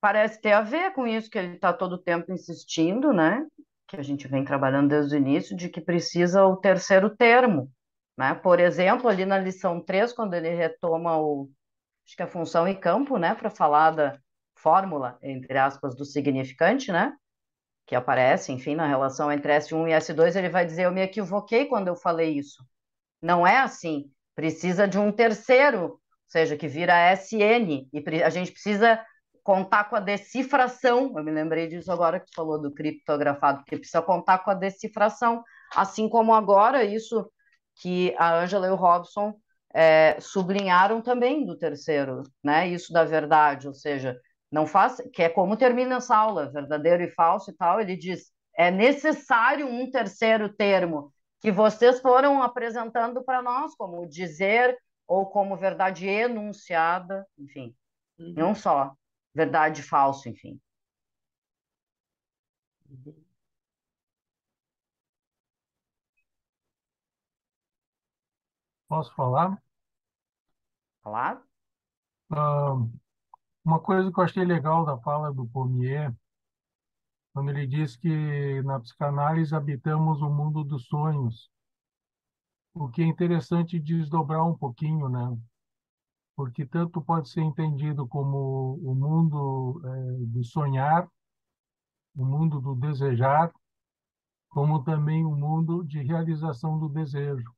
parece ter a ver com isso que ele está todo o tempo insistindo, né? Que a gente vem trabalhando desde o início, de que precisa o terceiro termo, né? Por exemplo, ali na lição 3, quando ele retoma acho que a função e campo, né? Para falar da fórmula, entre aspas, do significante, né? Que aparece, enfim, na relação entre S1 e S2, ele vai dizer, eu me equivoquei quando eu falei isso. Não é assim. Precisa de um terceiro, ou seja, que vira SN, e a gente precisa contar com a decifração. Eu me lembrei disso agora que tu falou do criptografado, porque precisa contar com a decifração, assim como agora isso que a Ângela e o Robson sublinharam também do terceiro, né? Isso da verdade, ou seja, não faz, que é como termina essa aula, verdadeiro e falso e tal, ele diz, é necessário um terceiro termo, que vocês foram apresentando para nós como dizer ou como verdade enunciada, enfim, não só verdade e falso, enfim. Posso falar? Claro? Uma coisa que eu achei legal da fala do Pommier, quando ele diz que na psicanálise habitamos o mundo dos sonhos, o que é interessante desdobrar um pouquinho, né? Porque tanto pode ser entendido como o mundo do sonhar, o mundo do desejar, como também o mundo de realização do desejo.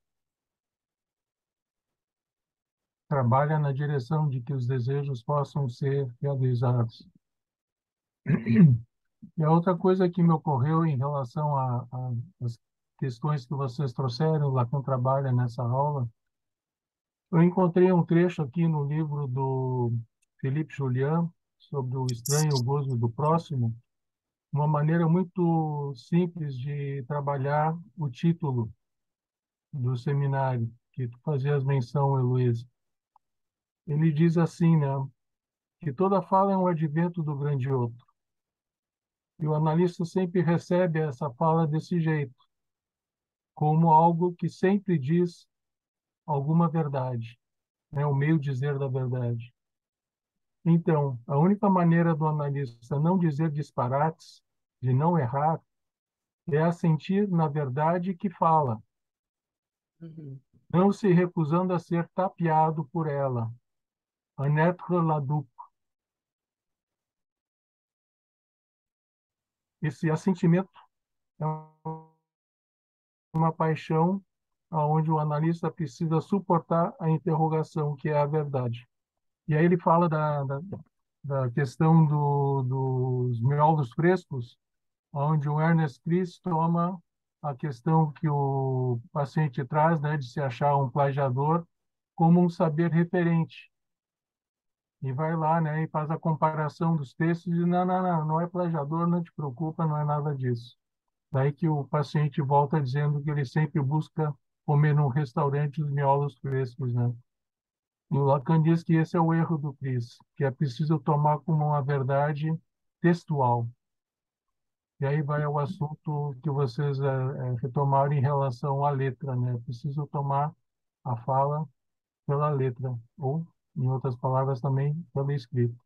Trabalha na direção de que os desejos possam ser realizados. E a outra coisa que me ocorreu em relação às questões que vocês trouxeram, Lacan trabalha nessa aula, eu encontrei um trecho aqui no livro do Philippe Julian, sobre o estranho gozo do próximo, uma maneira muito simples de trabalhar o título do seminário, que tu fazias menção, Heloísa. Ele diz assim, né, que toda fala é um advento do grande outro. E o analista sempre recebe essa fala desse jeito, como algo que sempre diz alguma verdade, né? O meio dizer da verdade. Então, a única maneira do analista não dizer disparates, de não errar, é assentir na verdade que fala, não se recusando a ser tapeado por ela. En être la dupe. Esse assentimento é uma paixão onde o analista precisa suportar a interrogação, que é a verdade. E aí ele fala da questão dos miolos frescos, onde o Ernest Cris toma a questão que o paciente traz, né, de se achar um plagiador, como um saber referente. E vai lá, né, e faz a comparação dos textos e não é plagiador, não te preocupa, não é nada disso. Daí que o paciente volta dizendo que ele sempre busca comer num restaurante os miolos frescos, né? E o Lacan diz que esse é o erro do Cris, que é preciso tomar como uma verdade textual. E aí vai ao assunto que vocês retomaram em relação à letra, né? É preciso tomar a fala pela letra, ou, em outras palavras, também pela escrita.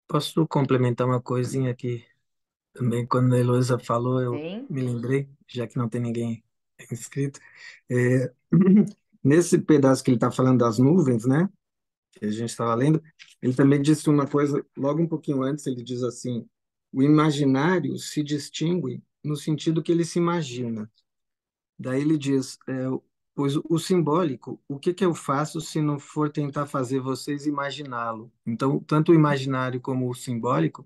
Posso complementar uma coisinha aqui? Também, quando a Heloísa falou, eu Sim. me lembrei, já que não tem ninguém inscrito. É, nesse pedaço que ele está falando das nuvens, né, que a gente estava lendo, ele também disse uma coisa, logo um pouquinho antes, ele diz assim: o imaginário se distingue no sentido que ele se imagina. Daí ele diz, pois o simbólico, o que eu faço se não for tentar fazer vocês imaginá-lo? Então, tanto o imaginário como o simbólico,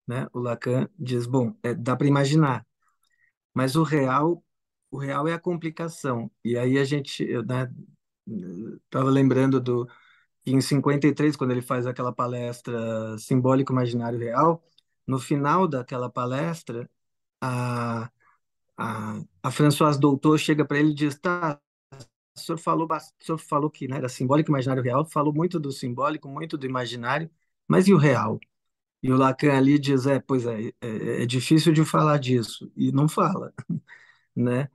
né, o Lacan diz, bom, dá para imaginar, mas o real é a complicação. E aí a gente, eu, né, estava lembrando do que em 53, quando ele faz aquela palestra Simbólico Imaginário Real, no final daquela palestra, a, a Françoise Doutor chega para ele e diz, tá, o senhor falou que, né, era simbólico, imaginário, real, falou muito do simbólico, muito do imaginário, mas e o real? E o Lacan ali diz, pois é difícil de falar disso, e não fala, né?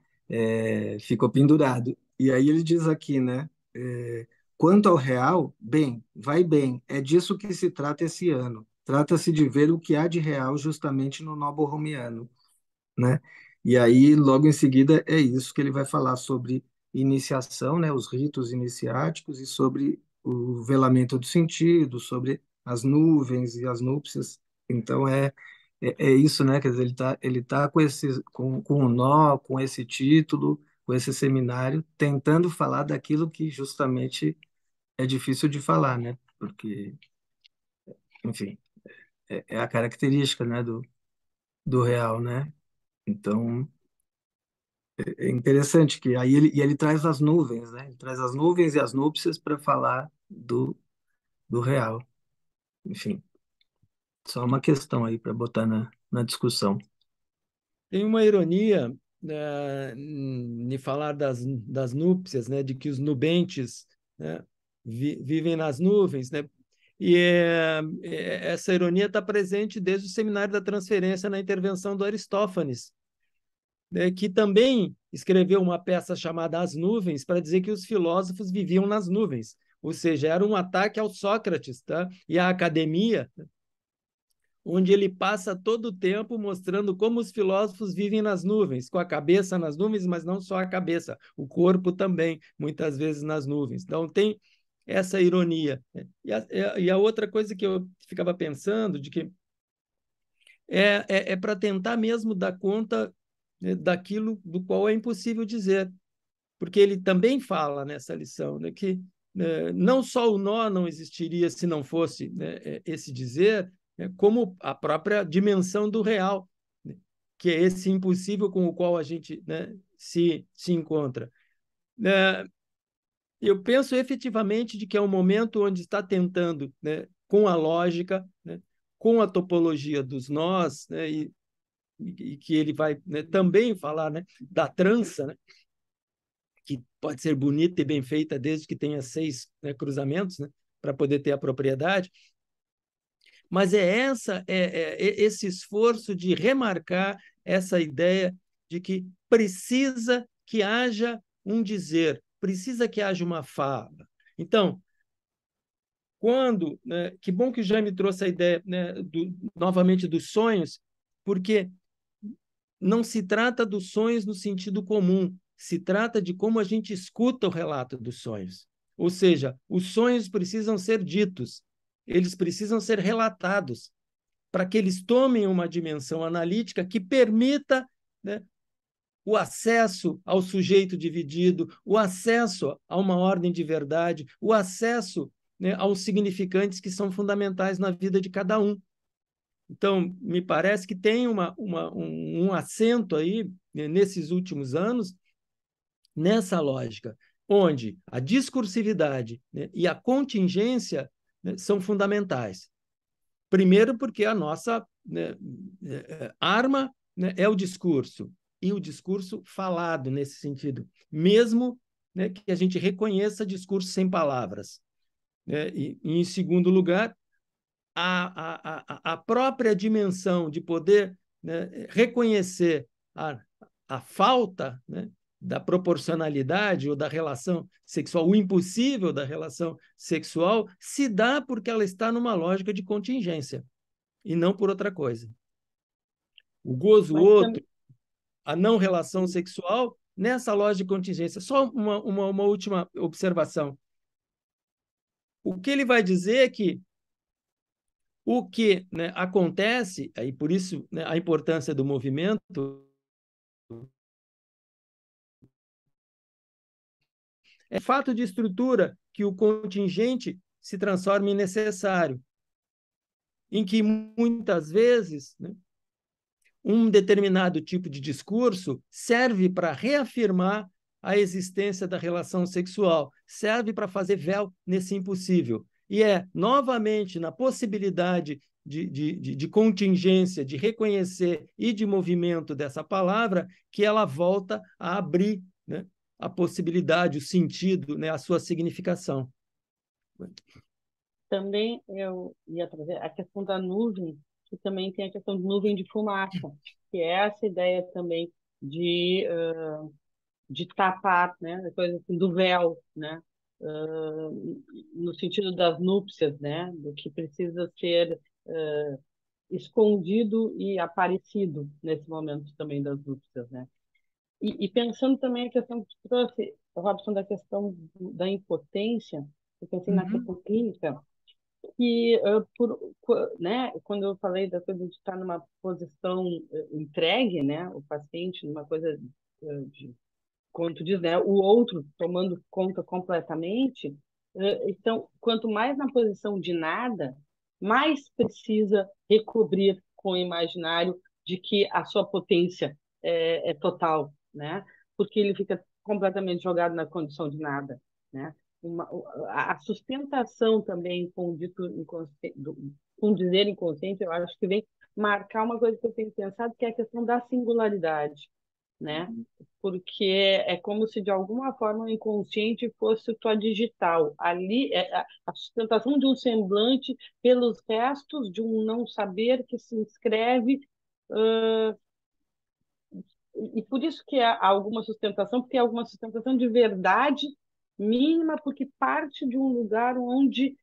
Ficou pendurado. E aí ele diz aqui, né? Quanto ao real, bem, vai bem, é disso que se trata esse ano. Trata-se de ver o que há de real justamente no Novo Romiano, né? E aí, logo em seguida, é isso que ele vai falar sobre iniciação, né? Os ritos iniciáticos e sobre o velamento do sentido, sobre as nuvens e as núpcias. Então, é isso, né? Quer dizer, ele tá com o nó, com esse título, com esse seminário, tentando falar daquilo que justamente é difícil de falar, né? Porque, enfim, é a característica, né, do real, né? Então, é interessante que aí ele traz as nuvens, né? Ele traz as nuvens e as núpcias para falar do real. Enfim, só uma questão aí para botar na discussão. Tem uma ironia, né, em falar das núpcias, né, de que os nubentes, né, vivem nas nuvens, né? E essa ironia está presente desde o Seminário da Transferência na intervenção do Aristófanes, né, que também escreveu uma peça chamada As Nuvens para dizer que os filósofos viviam nas nuvens, ou seja, era um ataque ao Sócrates, tá? E à academia, onde ele passa todo o tempo mostrando como os filósofos vivem nas nuvens, com a cabeça nas nuvens, mas não só a cabeça, o corpo também, muitas vezes nas nuvens. Então, tem essa ironia. E a outra coisa que eu ficava pensando, de que é para tentar mesmo dar conta, né, daquilo do qual é impossível dizer, porque ele também fala nessa lição, né, que não só o nó não existiria se não fosse, né, esse dizer, né, como a própria dimensão do real, né, que é esse impossível com o qual a gente, né, se encontra. Eu penso efetivamente de que é um momento onde está tentando, né, com a lógica, né, com a topologia dos nós, né, e que ele vai, né, também falar, né, da trança, né, que pode ser bonita e bem feita desde que tenha 6, né, cruzamentos, né, para poder ter a propriedade. Mas esse esforço de remarcar essa ideia de que precisa que haja um dizer, precisa que haja uma fala. Então, né, que bom que o Jaime trouxe a ideia, né, novamente dos sonhos, porque não se trata dos sonhos no sentido comum, se trata de como a gente escuta o relato dos sonhos. Ou seja, os sonhos precisam ser ditos, eles precisam ser relatados, para que eles tomem uma dimensão analítica que permita, né, o acesso ao sujeito dividido, o acesso a uma ordem de verdade, o acesso, né, aos significantes que são fundamentais na vida de cada um. Então, me parece que tem um acento aí, né, nesses últimos anos, nessa lógica, onde a discursividade, né, e a contingência, né, são fundamentais. Primeiro, porque a nossa, né, arma, né, é o discurso, e o discurso falado nesse sentido, mesmo, né, que a gente reconheça discurso sem palavras. Né? E, em segundo lugar, a própria dimensão de poder, né, reconhecer a falta, né, da proporcionalidade ou da relação sexual, o impossível da relação sexual, se dá porque ela está numa lógica de contingência e não por outra coisa. O gozo outro, a não relação sexual, nessa lógica de contingência. Só uma última observação. O que ele vai dizer é que o que, né, acontece, e por isso, né, a importância do movimento, é fato de estrutura que o contingente se transforma em necessário, em que muitas vezes, né, um determinado tipo de discurso serve para reafirmar a existência da relação sexual, serve para fazer véu nesse impossível. E é, novamente, na possibilidade de contingência, de reconhecer e de movimento dessa palavra, que ela volta a abrir, né, a possibilidade, o sentido, né, a sua significação. Também eu ia trazer a questão da nuvem, que também tem a questão de nuvem de fumaça, que é essa ideia também de tapar, né, a coisa assim, do véu, né, no sentido das núpcias, né, do que precisa ser escondido e aparecido nesse momento também das núpcias, né. E pensando também a questão que tu trouxe, Robson, da questão da impotência, eu pensei na questão clínica, que né, quando eu falei da coisa de estar numa posição entregue, né, o paciente numa coisa de, como tu diz, né, o outro tomando conta completamente, então quanto mais na posição de nada, mais precisa recobrir com o imaginário de que a sua potência é total, né, porque ele fica completamente jogado na condição de nada, né. A sustentação também com dizer inconsciente, eu acho que vem marcar uma coisa que eu tenho pensado, que é a questão da singularidade, né? Porque é como se de alguma forma o inconsciente fosse tua digital. Ali a sustentação de um semblante pelos restos de um não saber que se inscreve, e por isso que há alguma sustentação, porque há alguma sustentação de verdade mínima, porque parte de um lugar onde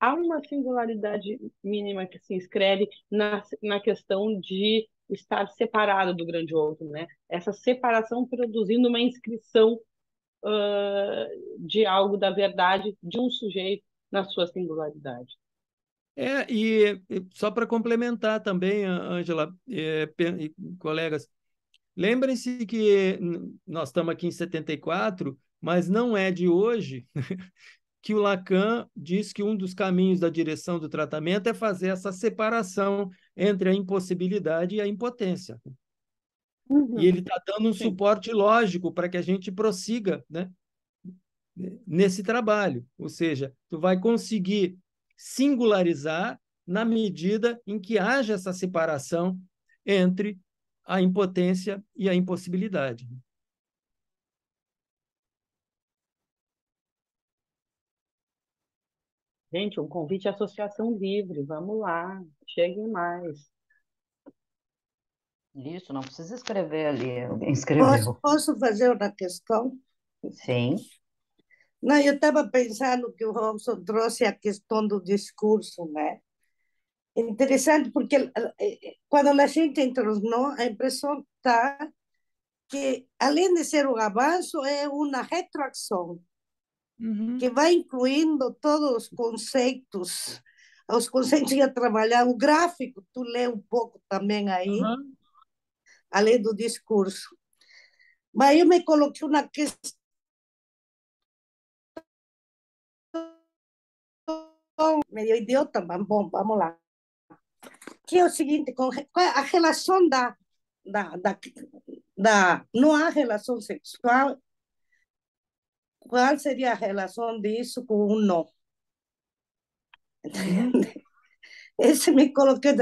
há uma singularidade mínima que se inscreve na questão de estar separado do grande outro, né? Essa separação produzindo uma inscrição de algo da verdade de um sujeito na sua singularidade. E só para complementar também, Ângela, colegas, lembrem-se que nós estamos aqui em 74, mas não é de hoje que o Lacan diz que um dos caminhos da direção do tratamento é fazer essa separação entre a impossibilidade e a impotência. Uhum. E ele está dando um suporte lógico para que a gente prossiga, né, nesse trabalho. Ou seja, tu vai conseguir singularizar na medida em que haja essa separação entre a impotência e a impossibilidade. Gente, um convite à associação livre, vamos lá, cheguem mais. Isso, não precisa escrever ali, alguém escreveu. Posso fazer uma questão? Sim. Não, eu estava pensando que o Robson trouxe a questão do discurso, né? Interessante porque quando a gente entrou, a impressão está que, além de ser um avanço, é uma retroação. que vai incluindo todos os conceitos de trabalhar, o gráfico, tu lê um pouco também aí, além do discurso. Mas eu me coloquei uma questão meio idiota, mas bom, vamos lá. Que é o seguinte, a relação não há relação sexual, qual seria a relação disso com um não? Esse me coloquei.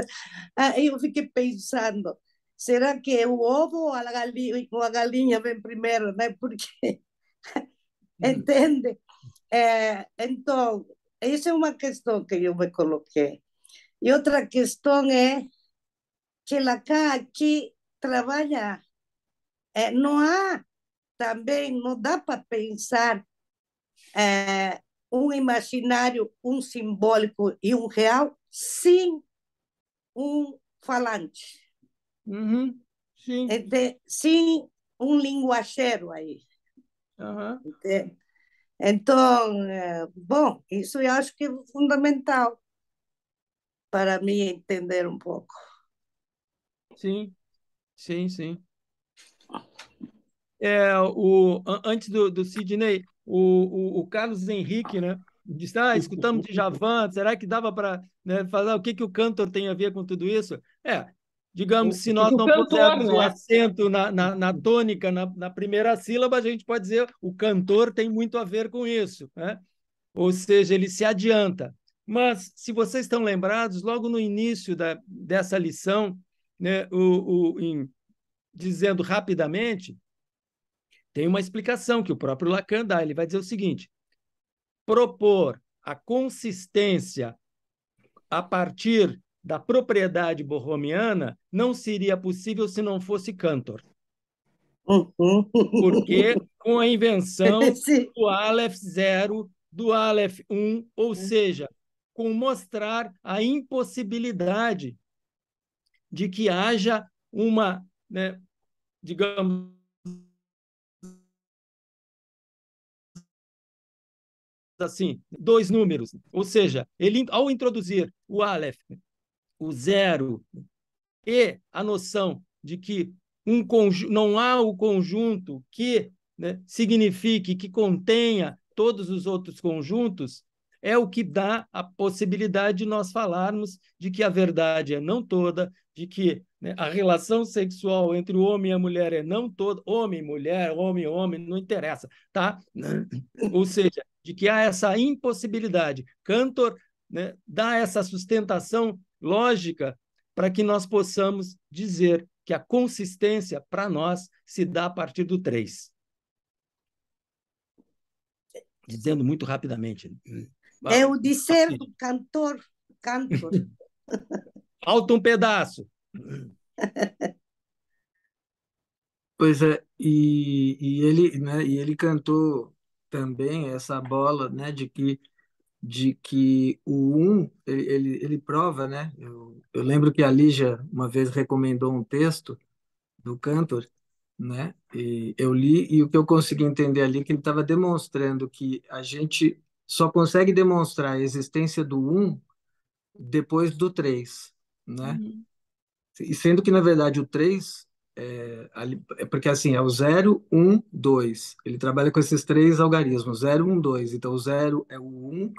Aí eu fiquei pensando, será que é o ovo ou a galinha vem primeiro, né? Porque, entende? Então, essa é uma questão que eu me coloquei. E outra questão é que Lacan aqui trabalha, não há também, não dá para pensar um imaginário, um simbólico e um real sem um falante. Sim. Sem um linguajeiro aí. Então, bom, isso eu acho que é fundamental para mim entender um pouco. Sim, sim, sim. Antes do Sidney, o Carlos Henrique, né, disse, escutamos Djavan, será que dava para, né, falar o que o Cantor tem a ver com tudo isso? Digamos, se nós não pusermos o acento na tônica, na primeira sílaba, a gente pode dizer o cantor tem muito a ver com isso, né? Ou seja, ele se adianta. Mas, se vocês estão lembrados, logo no início dessa lição, né, dizendo rapidamente, tem uma explicação que o próprio Lacan dá. Ele vai dizer o seguinte: propor a consistência a partir da propriedade borromiana não seria possível se não fosse Cantor. Porque com a invenção do Aleph 0, do Aleph 1, ou seja, com mostrar a impossibilidade de que haja uma, né, digamos, assim, dois números. Ou seja, ele, ao introduzir o Aleph, o 0, e a noção de que não há o conjunto que, né, signifique, que contenha todos os outros conjuntos, é o que dá a possibilidade de nós falarmos de que a verdade é não toda, de que, né, a relação sexual entre o homem e a mulher é não toda, homem, mulher, homem, não interessa, tá? Ou seja, de que há essa impossibilidade. Cantor, né, dá essa sustentação lógica para que nós possamos dizer que a consistência, para nós, se dá a partir do 3. Dizendo muito rapidamente. É o dizer do cantor. Falta um pedaço. Pois é, e ele, né, ele cantou também essa bola, né, de que o ele prova, né? Eu lembro que a Lígia uma vez recomendou um texto do Cantor, né? E eu li e o que eu consegui entender ali é que ele estava demonstrando que a gente só consegue demonstrar a existência do depois do 3, né? E sendo que, na verdade, o 3 é porque assim, é o 0, 1, 2. Ele trabalha com esses três algarismos, 0, 1, 2. Então, o 0 é o 1,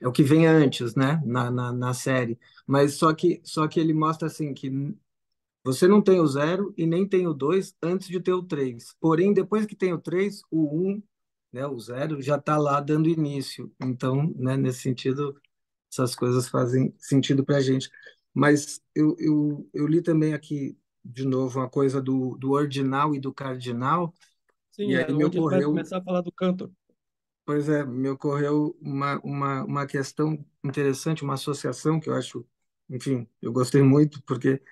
é o que vem antes, né, na série. Mas só que ele mostra assim que você não tem o 0 e nem tem o 2 antes de ter o 3. Porém, depois que tem o 3, o 1, né, o 0, já está lá dando início. Então, né, nesse sentido, essas coisas fazem sentido para a gente. Mas eu li também aqui, de novo, uma coisa do ordinal e do cardinal, Sim, e aí me onde ele vai ocorreu, começar a falar do Cantor. pois é, me ocorreu uma questão interessante, uma associação que eu acho, enfim, eu gostei muito, porque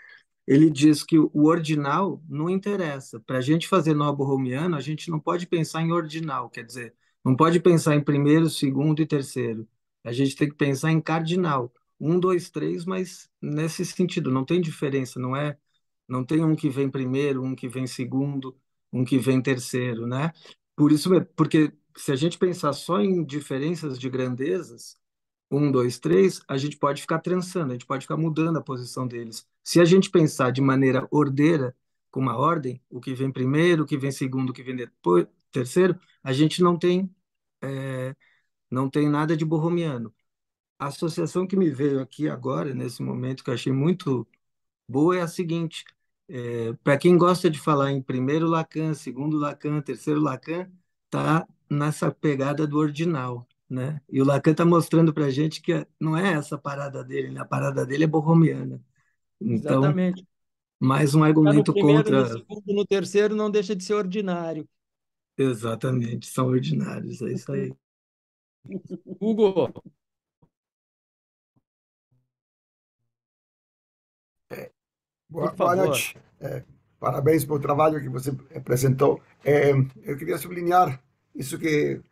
ele diz que o ordinal não interessa. Para a gente fazer nó borromiano, a gente não pode pensar em ordinal, quer dizer, não pode pensar em primeiro, segundo e terceiro. A gente tem que pensar em cardinal. Um, dois, três, mas nesse sentido, não tem diferença, não tem um que vem primeiro, um que vem segundo, um que vem terceiro, né? Por isso, porque se a gente pensar só em diferenças de grandezas, um, dois, três, a gente pode ficar trançando, a gente pode ficar mudando a posição deles. Se a gente pensar de maneira ordeira, com uma ordem, o que vem primeiro, o que vem segundo, o que vem depois, terceiro, a gente não tem nada de borromiano. A associação que me veio aqui agora, nesse momento, que eu achei muito boa, é a seguinte: para quem gosta de falar em primeiro Lacan, segundo Lacan, terceiro Lacan, tá nessa pegada do ordinal, né? E o Lacan está mostrando para a gente que não é essa a parada dele, né? A parada dele é borromiana. Então, Exatamente. mais um Está no argumento primeiro, no contra. segundo, no terceiro, não deixa de ser ordinário. Exatamente, são ordinários, é isso aí. Hugo, por Boa favor. noite. Parabéns pelo trabalho que você apresentou. Eu queria sublinhar isso que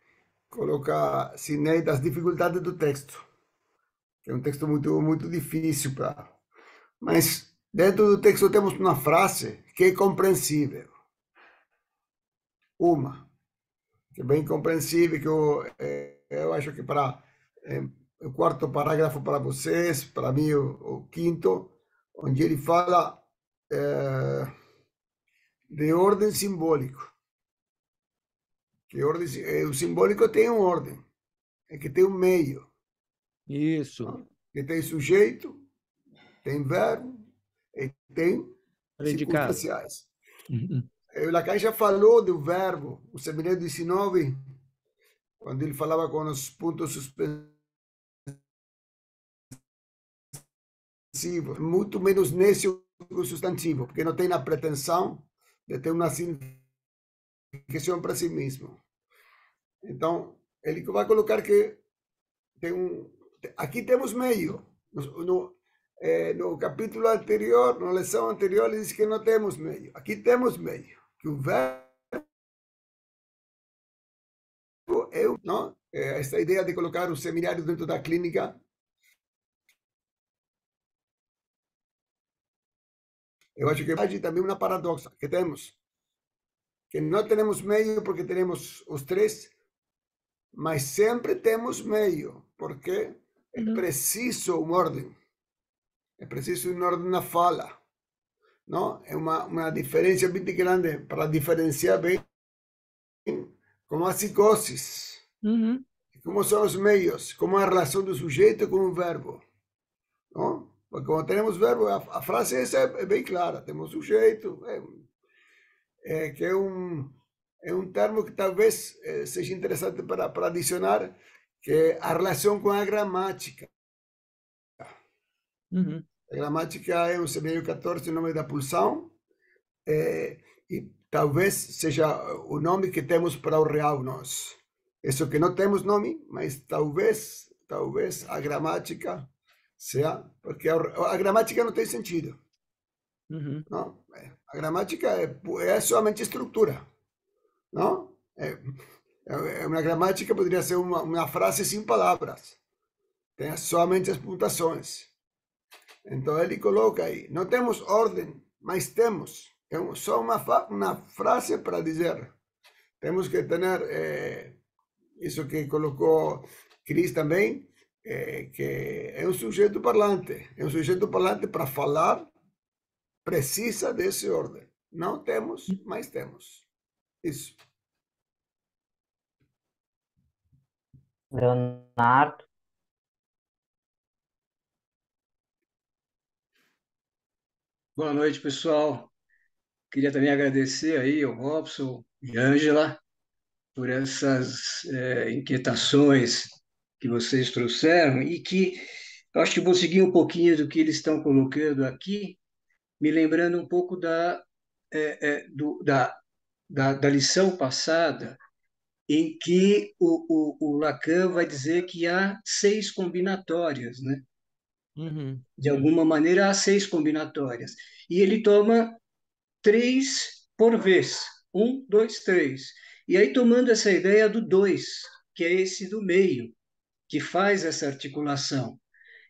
coloca Sidney das dificuldades do texto, que é um texto muito difícil para. Mas dentro do texto temos uma frase que é compreensível. Uma, que é bem compreensível, que eu acho que para o quarto parágrafo para vocês, para mim o quinto, onde ele fala de ordem simbólico. Que o simbólico tem uma ordem, é que tem um meio. Isso. Não? Que tem sujeito, tem verbo e tem Predicado. circunstanciais. O Lacan já falou do verbo, o Seminário 19, quando ele falava com os pontos suspensivos, muito menos nécio que o substantivo, porque não tem a pretensão de ter uma significação para si mesmo. Então, ele vai colocar que aqui temos meio. No capítulo anterior, na lição anterior, ele diz que não temos meio. Aqui temos meio. Que o verbo não? Essa ideia de colocar o seminário dentro da clínica, eu acho que é também uma paradoxa que temos. Que não temos meio porque temos os três, mas sempre temos meio, porque é preciso uma ordem. É preciso uma ordem na fala. Não? É uma diferença bem grande para diferenciar bem como a psicoses, como são os meios, como a relação do sujeito com o verbo. Não? Porque quando temos verbo, a frase essa é bem clara. Temos sujeito, que é um termo que talvez seja interessante para adicionar, que é a relação com a gramática. A gramática é o seminário 14, o nome da pulsão, e talvez seja o nome que temos para o real nós. Isso que não temos nome, mas talvez a gramática seja, porque a gramática não tem sentido. Não? A gramática é somente estrutura. Não? Uma gramática poderia ser uma frase sem palavras. Tem somente as pontuações. Então ele coloca aí, não temos ordem, mas temos. É só uma frase para dizer. Temos que ter isso que colocou Cris também, que é um sujeito parlante. É um sujeito parlante para falar, precisa desse ordem. Não temos, mas temos. Isso. Leonardo. Boa noite, pessoal. Queria também agradecer aí ao Robson e Ângela por essas inquietações que vocês trouxeram e que eu acho que vou seguir um pouquinho do que eles estão colocando aqui, me lembrando um pouco da lição passada, em que o Lacan vai dizer que há 6 combinatórias, né? De alguma maneira, há 6 combinatórias. E ele toma 3 por vez. 1, 2, 3. E aí, tomando essa ideia do 2, que é esse do meio, que faz essa articulação.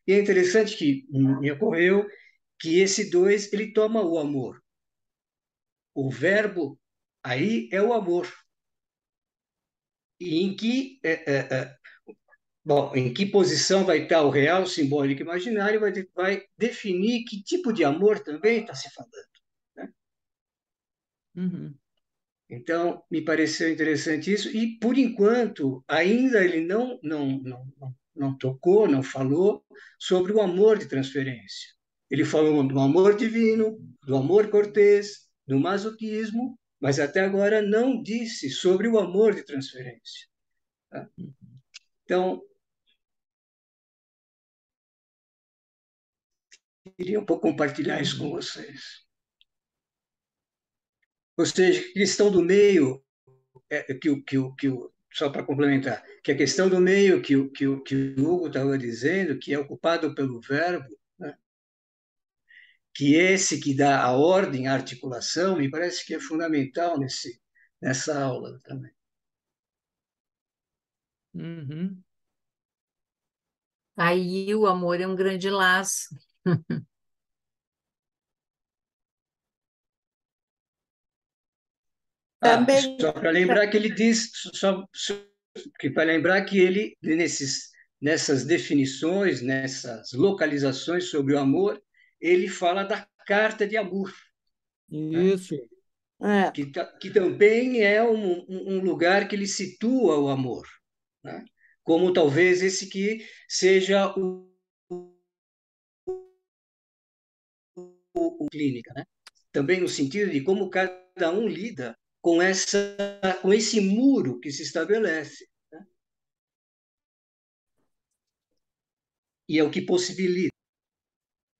E é interessante que me ocorreu que esse 2 ele toma o amor. O verbo aí é o amor. e em que posição vai estar o real, simbólico e imaginário, vai definir que tipo de amor também está se falando, né? Uhum. Então, me pareceu interessante isso, e, por enquanto, ainda ele não tocou, não falou sobre o amor de transferência. Ele falou do amor divino, do amor cortês, do masoquismo, mas até agora não disse sobre o amor de transferência, tá? Então, queria um pouco compartilhar isso com vocês. Ou seja, a questão do meio, só para complementar, que a questão do meio que o Hugo estava dizendo, que é ocupado pelo verbo, né? Que esse que dá a ordem, a articulação, me parece que é fundamental nessa aula também. Uhum. Aí o amor é um grande laço. Também, Só para lembrar que ele diz, para lembrar que ele, nessas definições, nessas localizações sobre o amor, ele fala da carta de amor, né? Isso. Que também é um lugar que ele situa o amor, né? Como talvez esse que seja o clínica, né? Também no sentido de como cada um lida com esse muro que se estabelece, né? E é o que possibilita.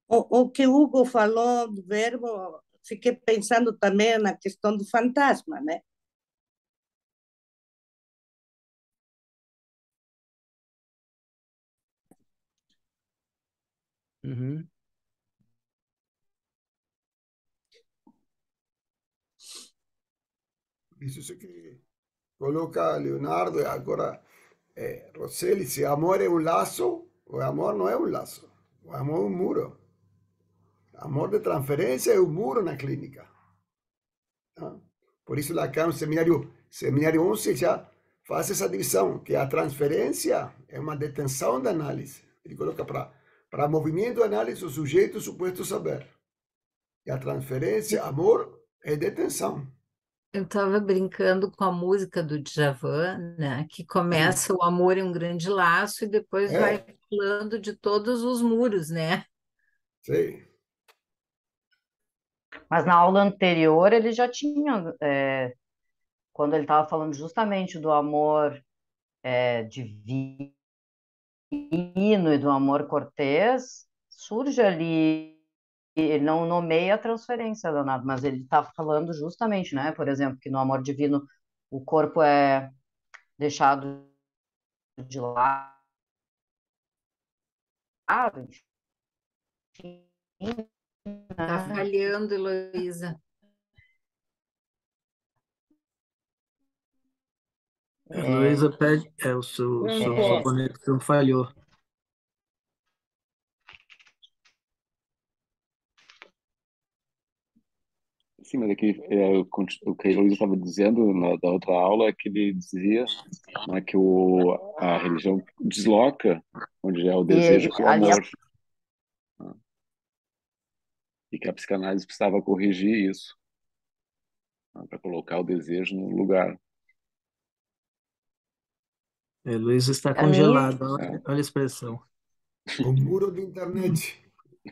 o que o Hugo falou do verbo, fiquei pensando também na questão do fantasma, né? Uhum. Isso que coloca Leonardo, agora Roseli, se amor é um laço, o amor não é um laço, o amor é um muro. Amor de transferência é um muro na clínica. Tá? Por isso, Lacan, no seminário 11, já faz essa divisão, que a transferência é uma detenção da análise. Ele coloca para movimento de análise, o sujeito, o suposto saber. E a transferência, amor, é detenção. Eu estava brincando com a música do Djavan, né? Que começa o amor é um grande laço e depois vai falando de todos os muros, né? Sim. Mas na aula anterior ele já tinha, quando ele estava falando justamente do amor divino e do amor cortês, surge ali, ele não nomeia a transferência, Leonardo, mas ele está falando justamente, né? Por exemplo, que no amor divino o corpo é deixado de lado, enfim, Tá né? falhando, Heloísa. A Heloísa pede, sua conexão falhou. Sim, mas aqui, o que a Heloísa estava dizendo da outra aula é que ele dizia, né, que a religião desloca onde é o desejo para o amor. Né? E que a psicanálise precisava corrigir isso, né, para colocar o desejo no lugar. A Heloísa está congelada, olha a expressão. O muro da internet.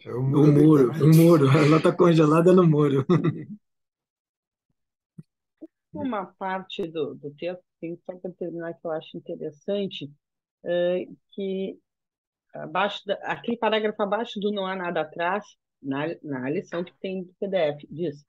É o O muro da muro, internet. o muro. Ela está congelada no muro. Uma parte do texto, só para terminar, que eu acho interessante, que aquele parágrafo abaixo do não há nada atrás, na lição que tem do PDF, diz: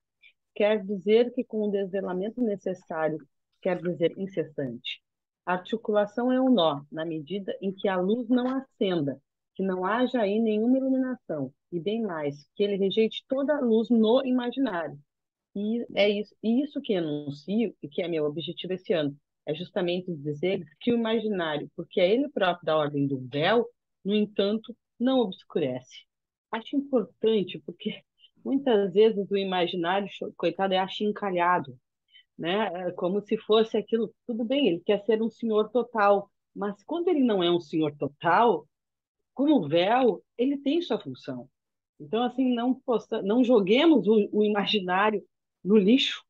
quer dizer que com o desvelamento necessário, quer dizer incessante. A articulação é um nó, na medida em que a luz não acenda, que não haja aí nenhuma iluminação, e bem mais, que ele rejeite toda a luz no imaginário. E é isso que anuncio e que é meu objetivo esse ano. É justamente dizer que o imaginário, porque é ele próprio da ordem do véu, no entanto, não obscurece. Acho importante porque muitas vezes o imaginário, coitado, é achincalhado. né? É como se fosse aquilo, tudo bem, ele quer ser um senhor total, mas quando ele não é um senhor total, como véu, ele tem sua função. Então, assim, não joguemos o imaginário no lixo,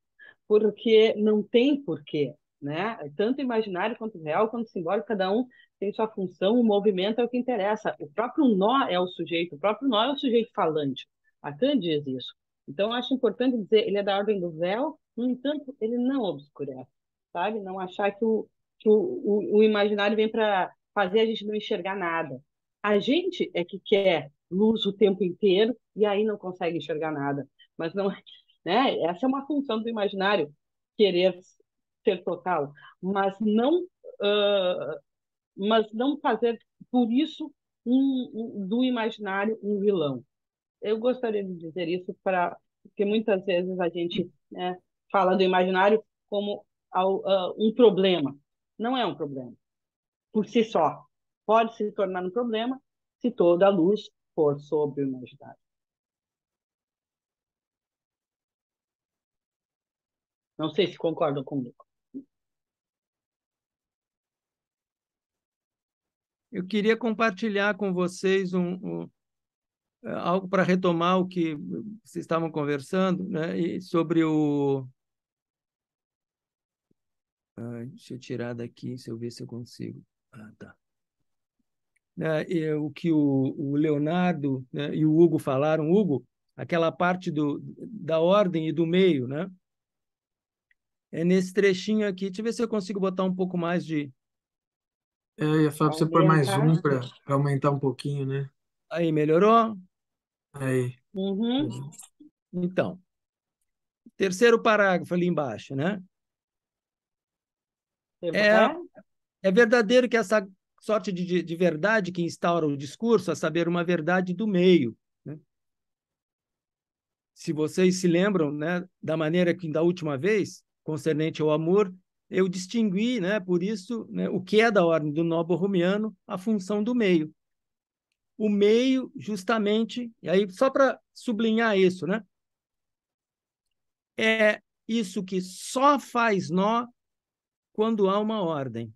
porque não tem porquê, né? Tanto imaginário quanto real, quanto simbólico, cada um tem sua função, o movimento é o que interessa. O próprio nó é o sujeito, o próprio nó é o sujeito falante. Lacan diz isso. Então, eu acho importante dizer, ele é da ordem do véu, no entanto, ele não obscurece, sabe? Não achar que o imaginário vem para fazer a gente não enxergar nada. A gente é que quer luz o tempo inteiro e aí não consegue enxergar nada. Mas não, né? Essa é uma função do imaginário, querer ser total, uh, mas não fazer por isso do imaginário um vilão. Eu gostaria de dizer isso porque muitas vezes a gente, né, fala do imaginário como um problema. Não é um problema por si só. Pode se tornar um problema se toda a luz for sobre o imaginário. Não sei se concordam comigo. Eu queria compartilhar com vocês algo para retomar o que vocês estavam conversando, né, e sobre o... deixa eu tirar daqui, se eu ver se eu consigo. Tá. O que o Leonardo, né, e o Hugo falaram. Hugo, aquela parte da ordem e do meio, né? É nesse trechinho aqui. Deixa eu ver se eu consigo botar um pouco mais de... Eu ia falar para você pôr mais um para aumentar um pouquinho, né? Aí, melhorou? Aí. Uhum. Então, terceiro parágrafo ali embaixo, né? É verdadeiro que essa sorte de verdade que instaura o discurso, a saber, uma verdade do meio, né? Se vocês se lembram, né, da maneira que da última vez, concernente ao amor, eu distingui, né, por isso, né, o que é da ordem do nó borromiano, a função do meio. O meio, justamente, e aí só para sublinhar isso, né, é isso que só faz nó quando há uma ordem.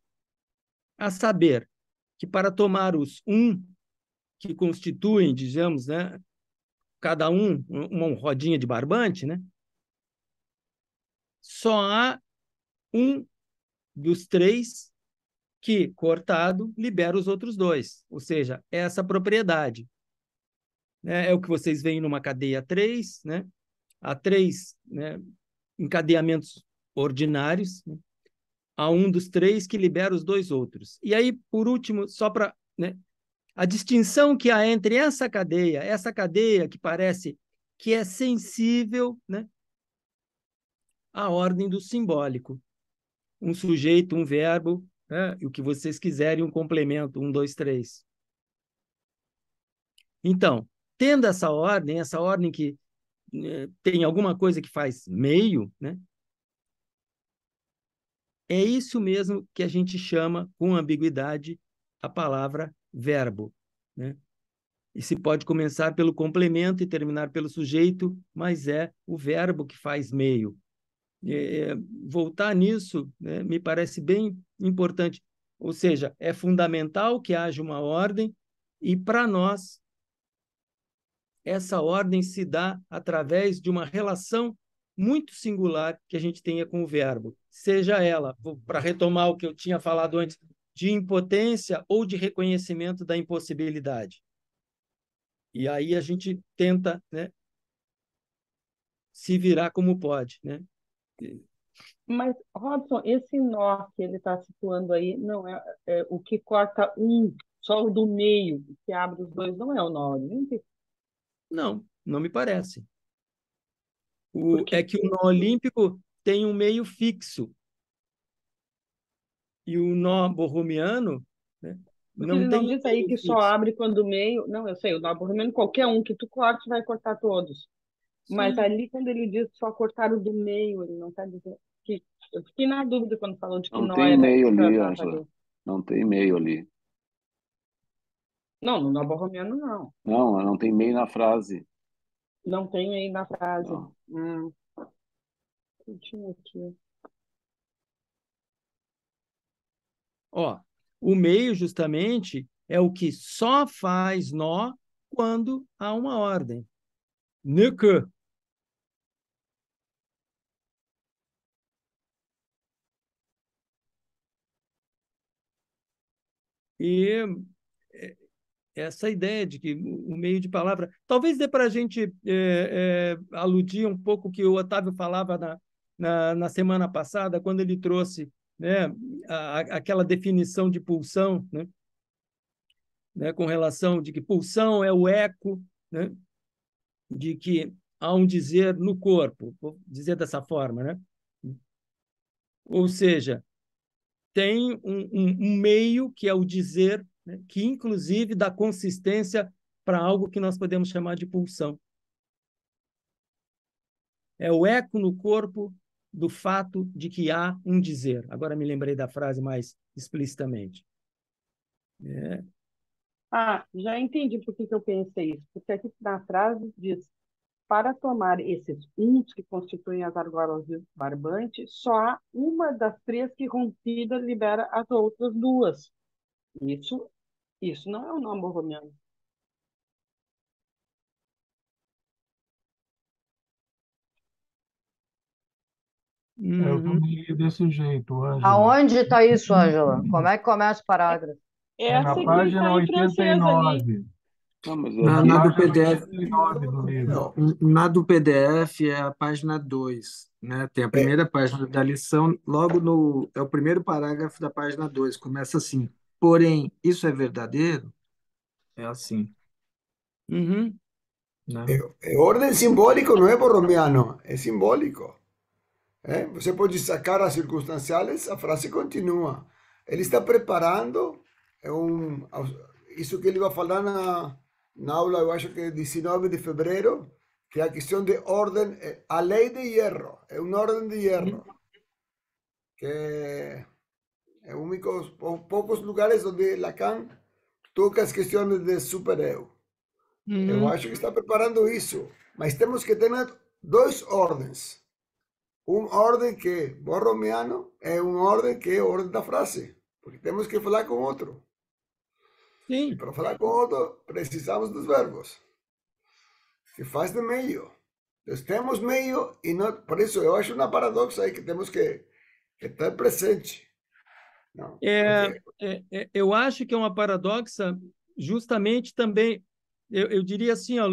A saber, que para tomar os que constituem, digamos, né, cada uma rodinha de barbante, né, só há um dos três que, cortado, libera os outros dois. Ou seja, essa propriedade. É o que vocês veem numa cadeia 3, né? Há 3, né, encadeamentos ordinários, né? Há um dos 3 que libera os 2 outros. E aí, por último, só para... né, a distinção que há entre essa cadeia que parece que é sensível, né, à ordem do simbólico. Um sujeito, um verbo, né, e o que vocês quiserem, um complemento, 1, 2, 3. Então, tendo essa ordem que tem alguma coisa que faz meio, né, é isso mesmo que a gente chama, com ambiguidade, a palavra verbo, né? E se pode começar pelo complemento e terminar pelo sujeito, mas é o verbo que faz meio. Voltar nisso, né, me parece bem importante. Ou seja, é fundamental que haja uma ordem e, para nós, essa ordem se dá através de uma relação muito singular que a gente tenha com o verbo. Seja ela, para retomar o que eu tinha falado antes, de impotência ou de reconhecimento da impossibilidade. E aí a gente tenta, né, se virar como pode, né? Mas, Robson, esse nó que ele está situando aí não é o que corta só o do meio, que abre os dois, não é o nó olímpico? Não, não me parece. É que o nó olímpico tem um meio fixo. E o nó borromiano, né, porque ele não tem diz aí que só abre quando o meio... Não, eu sei, o nó borromiano, qualquer um que tu corte vai cortar todos. Sim. Mas ali, quando ele diz só cortar o do meio, ele não está dizendo... Eu fiquei na dúvida quando falou de que não nó tem era... meio ali, Ângela. Não tem meio ali. Não, no nó borromiano, não. Não tem meio na frase. Não tem meio na frase. Eu tinha aqui. Ó, o meio, justamente, é o que só faz nó quando há uma ordem. Ne que. E essa ideia de que o meio de palavra... Talvez dê para a gente aludir um pouco o que o Otávio falava na semana passada, quando ele trouxe, né, aquela definição de pulsão, né, com relação de que pulsão é o eco, né, de que há um dizer no corpo, vou dizer dessa forma, né? Ou seja, tem um meio que é o dizer, né, que inclusive dá consistência para algo que nós podemos chamar de pulsão. É o eco no corpo do fato de que há um dizer. Agora me lembrei da frase mais explicitamente. Já entendi por que eu pensei isso. Porque aqui na frase diz: para tomar esses uns que constituem as argolas barbantes, só há uma das três que rompida libera as outras duas. Isso não é um nome borromiano. Eu também li desse jeito, Ângela. Aonde está isso, Ângela? Como é que começa o parágrafo? É na página 89. Não, mas Na do PDF, 89 do livro. na do PDF é a página 2, né? Tem a primeira página da lição, é o primeiro parágrafo da página 2, começa assim: porém, isso é verdadeiro? É assim. Uhum. Né? É ordem simbólico, não é borromiano, é simbólico. Você pode sacar as circunstanciais, a frase continua. Ele está preparando isso que ele vai falar na aula, eu acho que é 19 de fevereiro, que é a questão de ordem, a lei de hierro, é uma ordem de hierro, que é poucos lugares onde Lacan toca as questões de super-eu. Eu acho que está preparando isso, mas temos que ter duas ordens. Uma ordem que é borromiano é uma ordem que é a ordem da frase, porque temos que falar com outro. Sim. E para falar com outro, precisamos dos verbos, que faz de meio. Então, temos meio e não... Por isso, eu acho uma paradoxa aí que temos que estar presente. Não, eu acho que é uma paradoxa justamente também, eu diria assim, ó,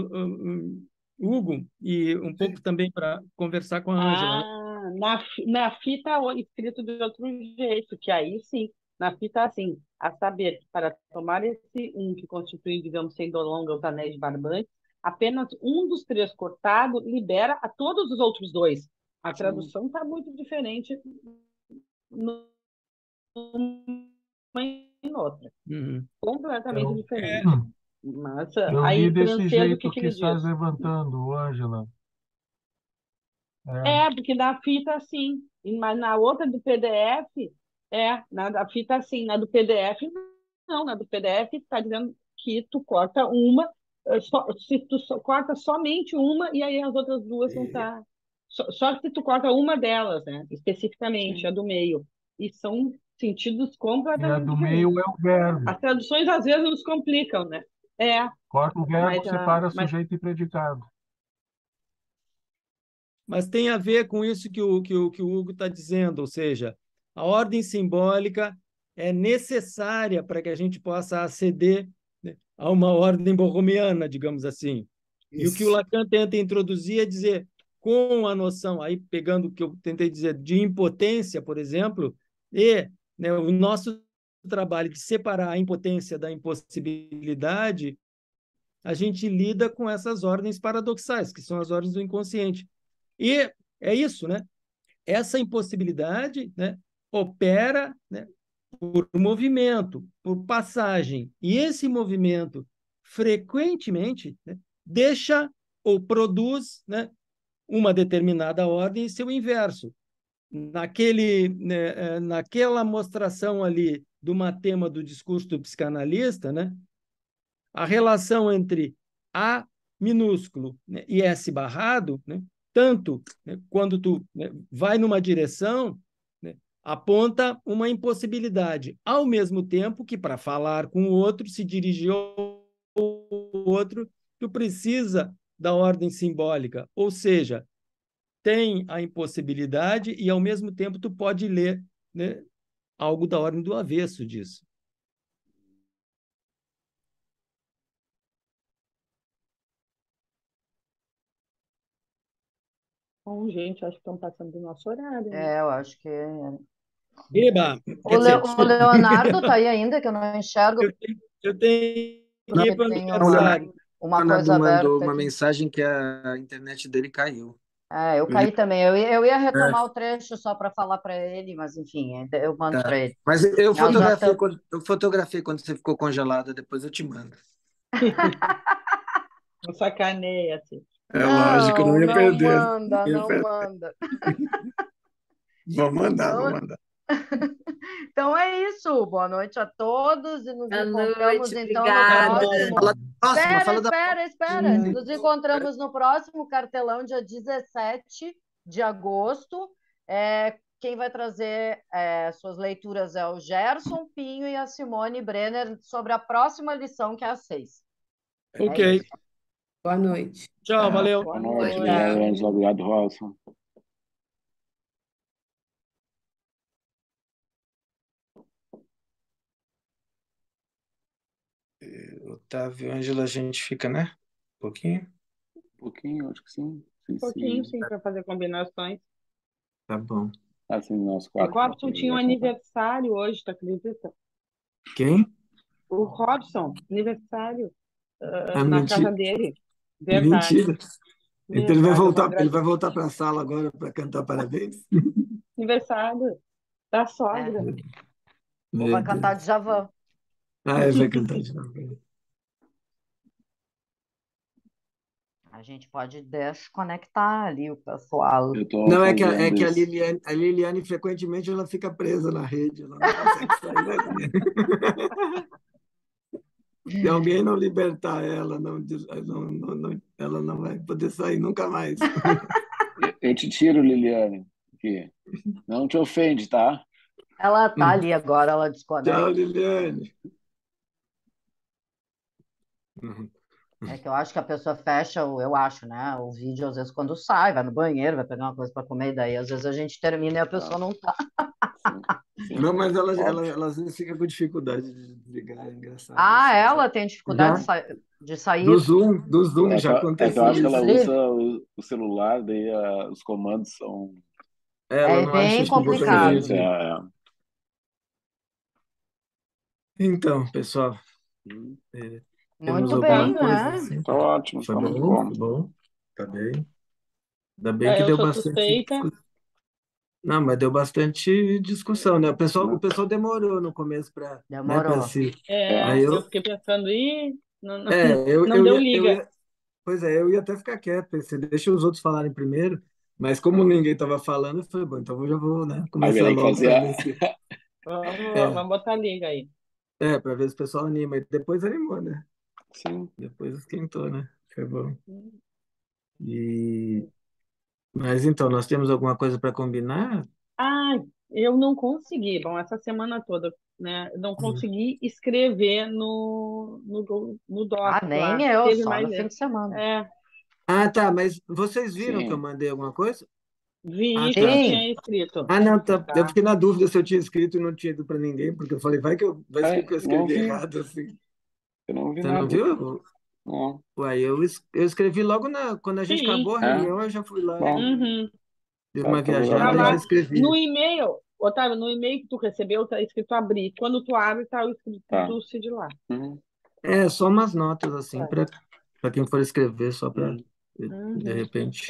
Hugo, e um pouco também para conversar com a Ângela. Na fita escrito de outro jeito, que aí sim, na fita assim, a saber que para tomar esse um que constitui, digamos, sendo longa os anéis barbantes, apenas um dos três cortado libera a todos os outros dois. A tradução está muito diferente numa e outra. Completamente diferente. Mas eu aí li em desse francês, jeito o que que ele estás diz? levantando, Ângela. Porque na fita assim, mas na outra do PDF, na fita assim, na do PDF, não, na do PDF está dizendo que tu corta uma, se tu corta somente uma, e aí as outras duas não tá. Só se tu corta uma delas, né? Especificamente, a do meio. E são sentidos completamente a do diferentes. meio é o verbo. As traduções às vezes nos complicam, né? Corta o verbo, separa mas sujeito e predicado. Mas tem a ver com isso que o Hugo está dizendo, ou seja, a ordem simbólica é necessária para que a gente possa aceder, né, a uma ordem borromiana, digamos assim. Isso. E o que o Lacan tenta introduzir é dizer, com a noção, aí pegando o que eu tentei dizer, de impotência, por exemplo, e, né, o nosso trabalho de separar a impotência da impossibilidade, a gente lida com essas ordens paradoxais, que são as ordens do inconsciente. E é isso, né? Essa impossibilidade, né, opera, né, por movimento, por passagem. E esse movimento, frequentemente, né, deixa ou produz, né, uma determinada ordem e seu inverso. Naquela mostração ali do matema do discurso do psicanalista, né, a relação entre A minúsculo, né, e S barrado, né, tanto, né, quando tu, né, vai numa direção, né, aponta uma impossibilidade, ao mesmo tempo que, para falar com o outro, se dirigir ao outro, tu precisa da ordem simbólica, ou seja, tem a impossibilidade e, ao mesmo tempo, tu pode ler, né, algo da ordem do avesso disso. Bom, gente, acho que estão passando do nosso horário, né? Eu acho que... Eba, O, o Leonardo está aí ainda, que eu não enxergo. Eu tenho Não, aqui para o Tem aniversário. uma Leonardo coisa mandou aberta uma aqui. mensagem que a internet dele caiu. Eu caí também. Eu ia retomar É. o trecho só para falar para ele, mas enfim, eu mando Tá. para ele. Mas eu Nós já fotografei quando você ficou congelada, depois eu te mando. Não sacaneia, assim. É lógico, não ia perder. Não manda. Vou mandar. Então é isso. Boa noite a todos e nos Boa encontramos noite, então obrigada. no próximo. Fala da próxima, Espera. Nos encontramos no próximo cartelão, dia 17 de agosto. Quem vai trazer suas leituras é o Gerson Pinho e a Simone Brenner sobre a próxima lição, que é a 6. Ok. Boa noite. Tchau, valeu. Boa noite, obrigado, Ângela, obrigado, Robson. Otávio, Ângela, a gente fica, né? Um pouquinho? Um pouquinho, acho que sim. Um pouquinho, sim, para fazer combinações. Tá bom. Assim, nós O quatro. Robson tinha um aniversário hoje, tu acredita? Quem? O Robson, aniversário na mentira. casa dele. Verdade. Mentira. Então ele vai Verdade, voltar para a sala agora para cantar parabéns? Aniversário da sogra. Ou vai cantar Djavan. Vai cantar Djavan. A gente pode desconectar ali o pessoal. Não, é que a Liliane frequentemente ela fica presa na rede, ela não consegue sair daqui. Se alguém não libertar ela, ela não vai poder sair nunca mais. Eu te tiro, Liliane. Aqui. Não te ofende, tá? Ela tá ali agora, ela desconecta. Tchau, Liliane. É que eu acho que a pessoa fecha, eu acho, né? O vídeo, às vezes, quando sai, vai no banheiro, vai pegar uma coisa para comer, e daí, às vezes, a gente termina e a pessoa não tá. Sim. Não, mas ela às vezes fica com dificuldade de desligar, é engraçado. Ela tem dificuldade de sair? Do Zoom já aconteceu. Eu acho que ela usa o celular, daí os comandos são... Ela não bem acha complicado. Então, pessoal... Muito bem, né? Assim? Tá ótimo, Foi tá muito bom, bom. Tá bem. Ainda bem que eu deu sou bastante suspeita. discussão. Não, mas deu bastante discussão, né? O pessoal demorou no começo para... Demorou. Aí eu fiquei pensando, não eu deu ia, liga. Pois é, eu ia até ficar quieto, pensei, deixa os outros falarem primeiro, mas como ninguém estava falando, eu falei, bom, então eu já vou, né, começar logo para ver se... Vamos botar liga aí. Para ver se o pessoal anima. E depois animou, né? Sim. Depois esquentou, né? Foi bom. Mas então, nós temos alguma coisa para combinar? Eu não consegui. Bom, essa semana toda, né? Não consegui escrever no doc. Nem lá. eu, Teve só mais no fim de semana. Tá, mas vocês viram que eu mandei alguma coisa? Vi que tá. eu tinha escrito. Não, tá. Eu fiquei na dúvida se eu tinha escrito e não tinha ido para ninguém, porque eu falei, vai que eu escrevi errado, assim. Eu não vi Você nada. não viu? Não. Ué, eu escrevi logo quando a gente acabou a reunião, eu já fui lá. Deu uma viajada e já escrevi. No e-mail, Otávio, no e-mail que tu recebeu, tá escrito abrir. Quando tu abre, tá escrito do Cid lá. Só umas notas, assim, para quem for escrever, só para de repente.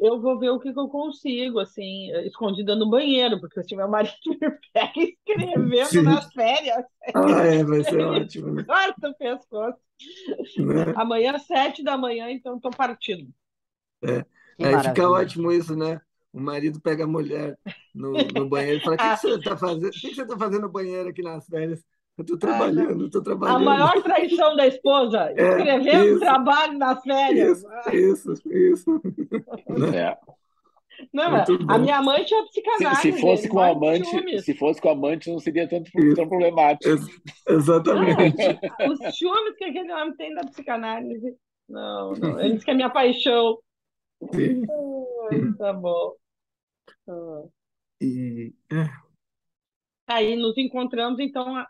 Eu vou ver o que eu consigo, assim, escondida no banheiro, porque se meu marido me pega escrevendo nas férias. Vai ser ótimo, né? Corta o pescoço. Né? Amanhã, 7 da manhã, então tô partindo. Aí fica ótimo isso, né? O marido pega a mulher no banheiro e fala: o que você está fazendo? O que você está fazendo no banheiro aqui nas férias? Eu estou trabalhando, A maior traição da esposa, escrevendo trabalho nas férias. Isso. Não, Muito a bom. minha amante é a Se psicanálise, fosse ele com morre de amante, ciúmes. se fosse com amante, não seria tão Isso. problemático. Não, Exatamente. os ciúmes que aquele homem tem da psicanálise. Não, não. Ele diz que é minha paixão. Sim. Ai, tá bom. Ah. E, Aí nos encontramos, então,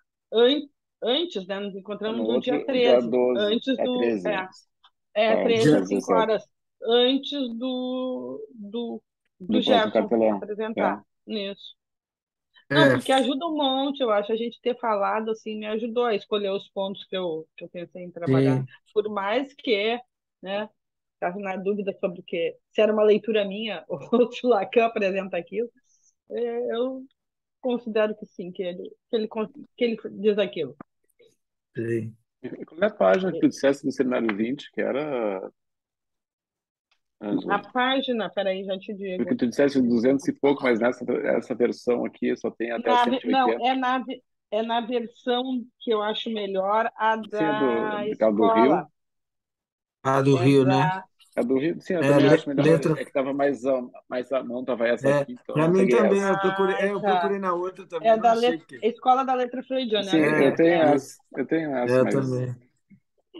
antes, né? Nos encontramos No no outro, dia dia 13, 12, antes é do. 13. É Antes 13 das às 5 17. horas antes do Do próximo Jefferson cartelão. apresentar. Isso. é, Não, porque ajuda um monte, eu acho. A gente ter falado assim me ajudou a escolher os pontos que eu pensei em trabalhar. sim. Por mais que, né, estava na dúvida sobre se era uma leitura minha ou se o Lacan apresenta aquilo, eu considero que sim, que ele diz aquilo. Sim. Qual é a página que tu disseste no seminário 20, que era, A Ângela? página, peraí, já te digo. Porque tu disseste 200 e pouco, mas essa versão aqui só tem até o Não, 180. é na versão que eu acho melhor, a Sim, é da do Rio. escola. A do É Rio, né? da. É do Rio, sim, eu É, também acho melhor, mas letra. é que tava mais à mão, tava essa É, aqui, então para eu mim peguei também, essa. eu Tá. procurei na outra também, É não da achei que. Escola da Letra Freudiana. Sim, eu tenho É, essa, eu tenho essa, eu mas também.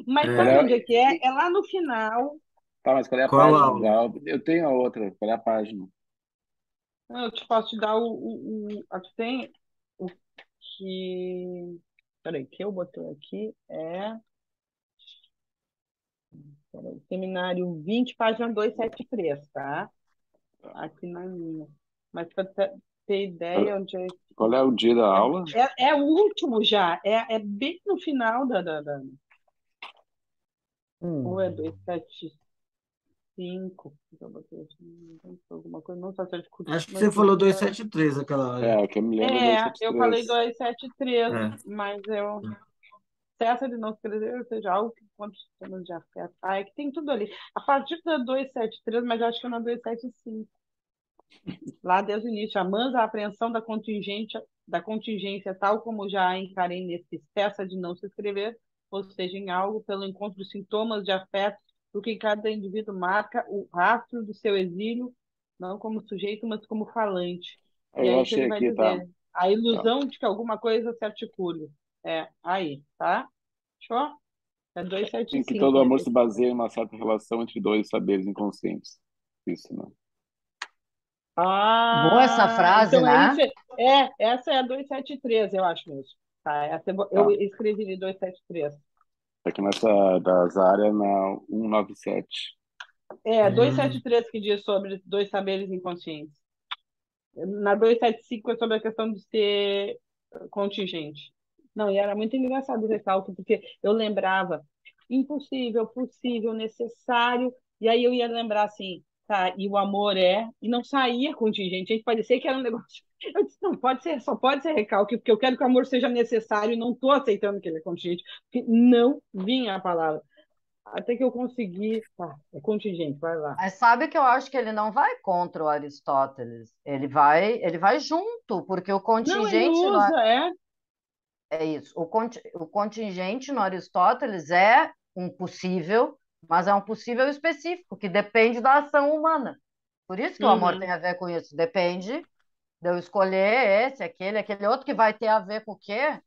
Mas qual É. sabe onde é é, que é? É lá no final. tá, mas qual é a Qual página aula? da aula? Eu tenho a outra, qual é a página? Não, eu te posso te dar aqui tem o que. Peraí, que eu botei aqui peraí, seminário 20, página 273, tá? Aqui na minha. Mas para ter ideia onde é. Qual é o dia da aula? É o último já, é bem no final da. Ou é 275? Eu botei aqui, alguma coisa, não sei se é de curso, Acho que mas você falou enfim. 273 aquela hora. O que eu me lembro é Eu falei 273. 273, É. mas eu. Cessa de não escrever, ou seja, algo que quantos sistemas de afeto. É que tem tudo ali. A partir da 273, mas eu acho que é na 275. Lá desde o início, a mansa apreensão da contingência, tal como já a encarei nesse cessa de não se escrever, ou seja, em algo pelo encontro de sintomas de afeto, porque cada indivíduo marca o rastro do seu exílio, não como sujeito, mas como falante. E Eu aí que ele achei vai aqui, tá. dizer, a ilusão de que alguma coisa se articule. Aí, tá? Fechou? É Em que 275. todo amor se baseia em uma certa relação entre dois saberes inconscientes. Isso, né? Boa essa frase, Então né? essa é a 273, eu acho mesmo. Tá, eu Tá. escrevi ali 273. Aqui nessa das áreas na 197. 273 que diz sobre dois saberes inconscientes. Na 275 é sobre a questão de ser contingente. Não, e era muito engraçado o recalque, porque eu lembrava impossível, possível, necessário, e aí eu ia lembrar assim, tá, e o amor e não saía contingente, a gente parecia que era um negócio. Eu disse, não, pode ser, só pode ser recalque, porque eu quero que o amor seja necessário e não estou aceitando que ele é contingente, porque não vinha a palavra. Até que eu consegui, tá, é contingente, vai lá. Mas sabe que eu acho que ele não vai contra o Aristóteles, ele vai junto, porque o Não, ele contingente usa, é isso. O contingente no Aristóteles é um possível, mas é um possível específico, que depende da ação humana. Por isso que o amor tem a ver com isso. Depende de eu escolher aquele outro que vai ter a ver com o quê?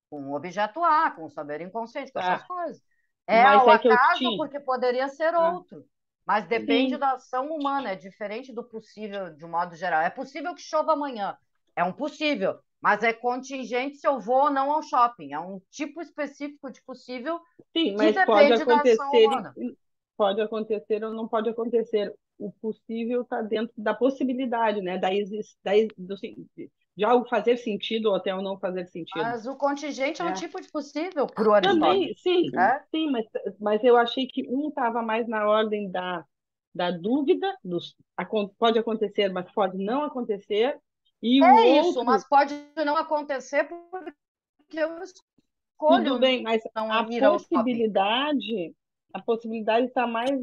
Com o objeto A, com o saber inconsciente, com essas tá. coisas. É Mas ao é que eu acaso tinha. porque poderia ser outro. Mas depende Sim. da ação humana, é diferente do possível de um modo geral. É possível que chova amanhã. É um possível, mas é contingente se eu vou ou não ao shopping. É um tipo específico de possível Sim, que mas pode depende da ação acontecer, humana. pode acontecer ou não pode acontecer. O possível está dentro da possibilidade, né? De algo fazer sentido ou até o não fazer sentido. Mas o contingente é um É. tipo de possível para o Aristóteles. Também, sim, mas eu achei que um estava mais na ordem da dúvida, pode acontecer, mas pode não acontecer, e o Isso, outro, mas pode não acontecer porque eu tudo escolho bem, mas não ir ao shopping. a possibilidade está mais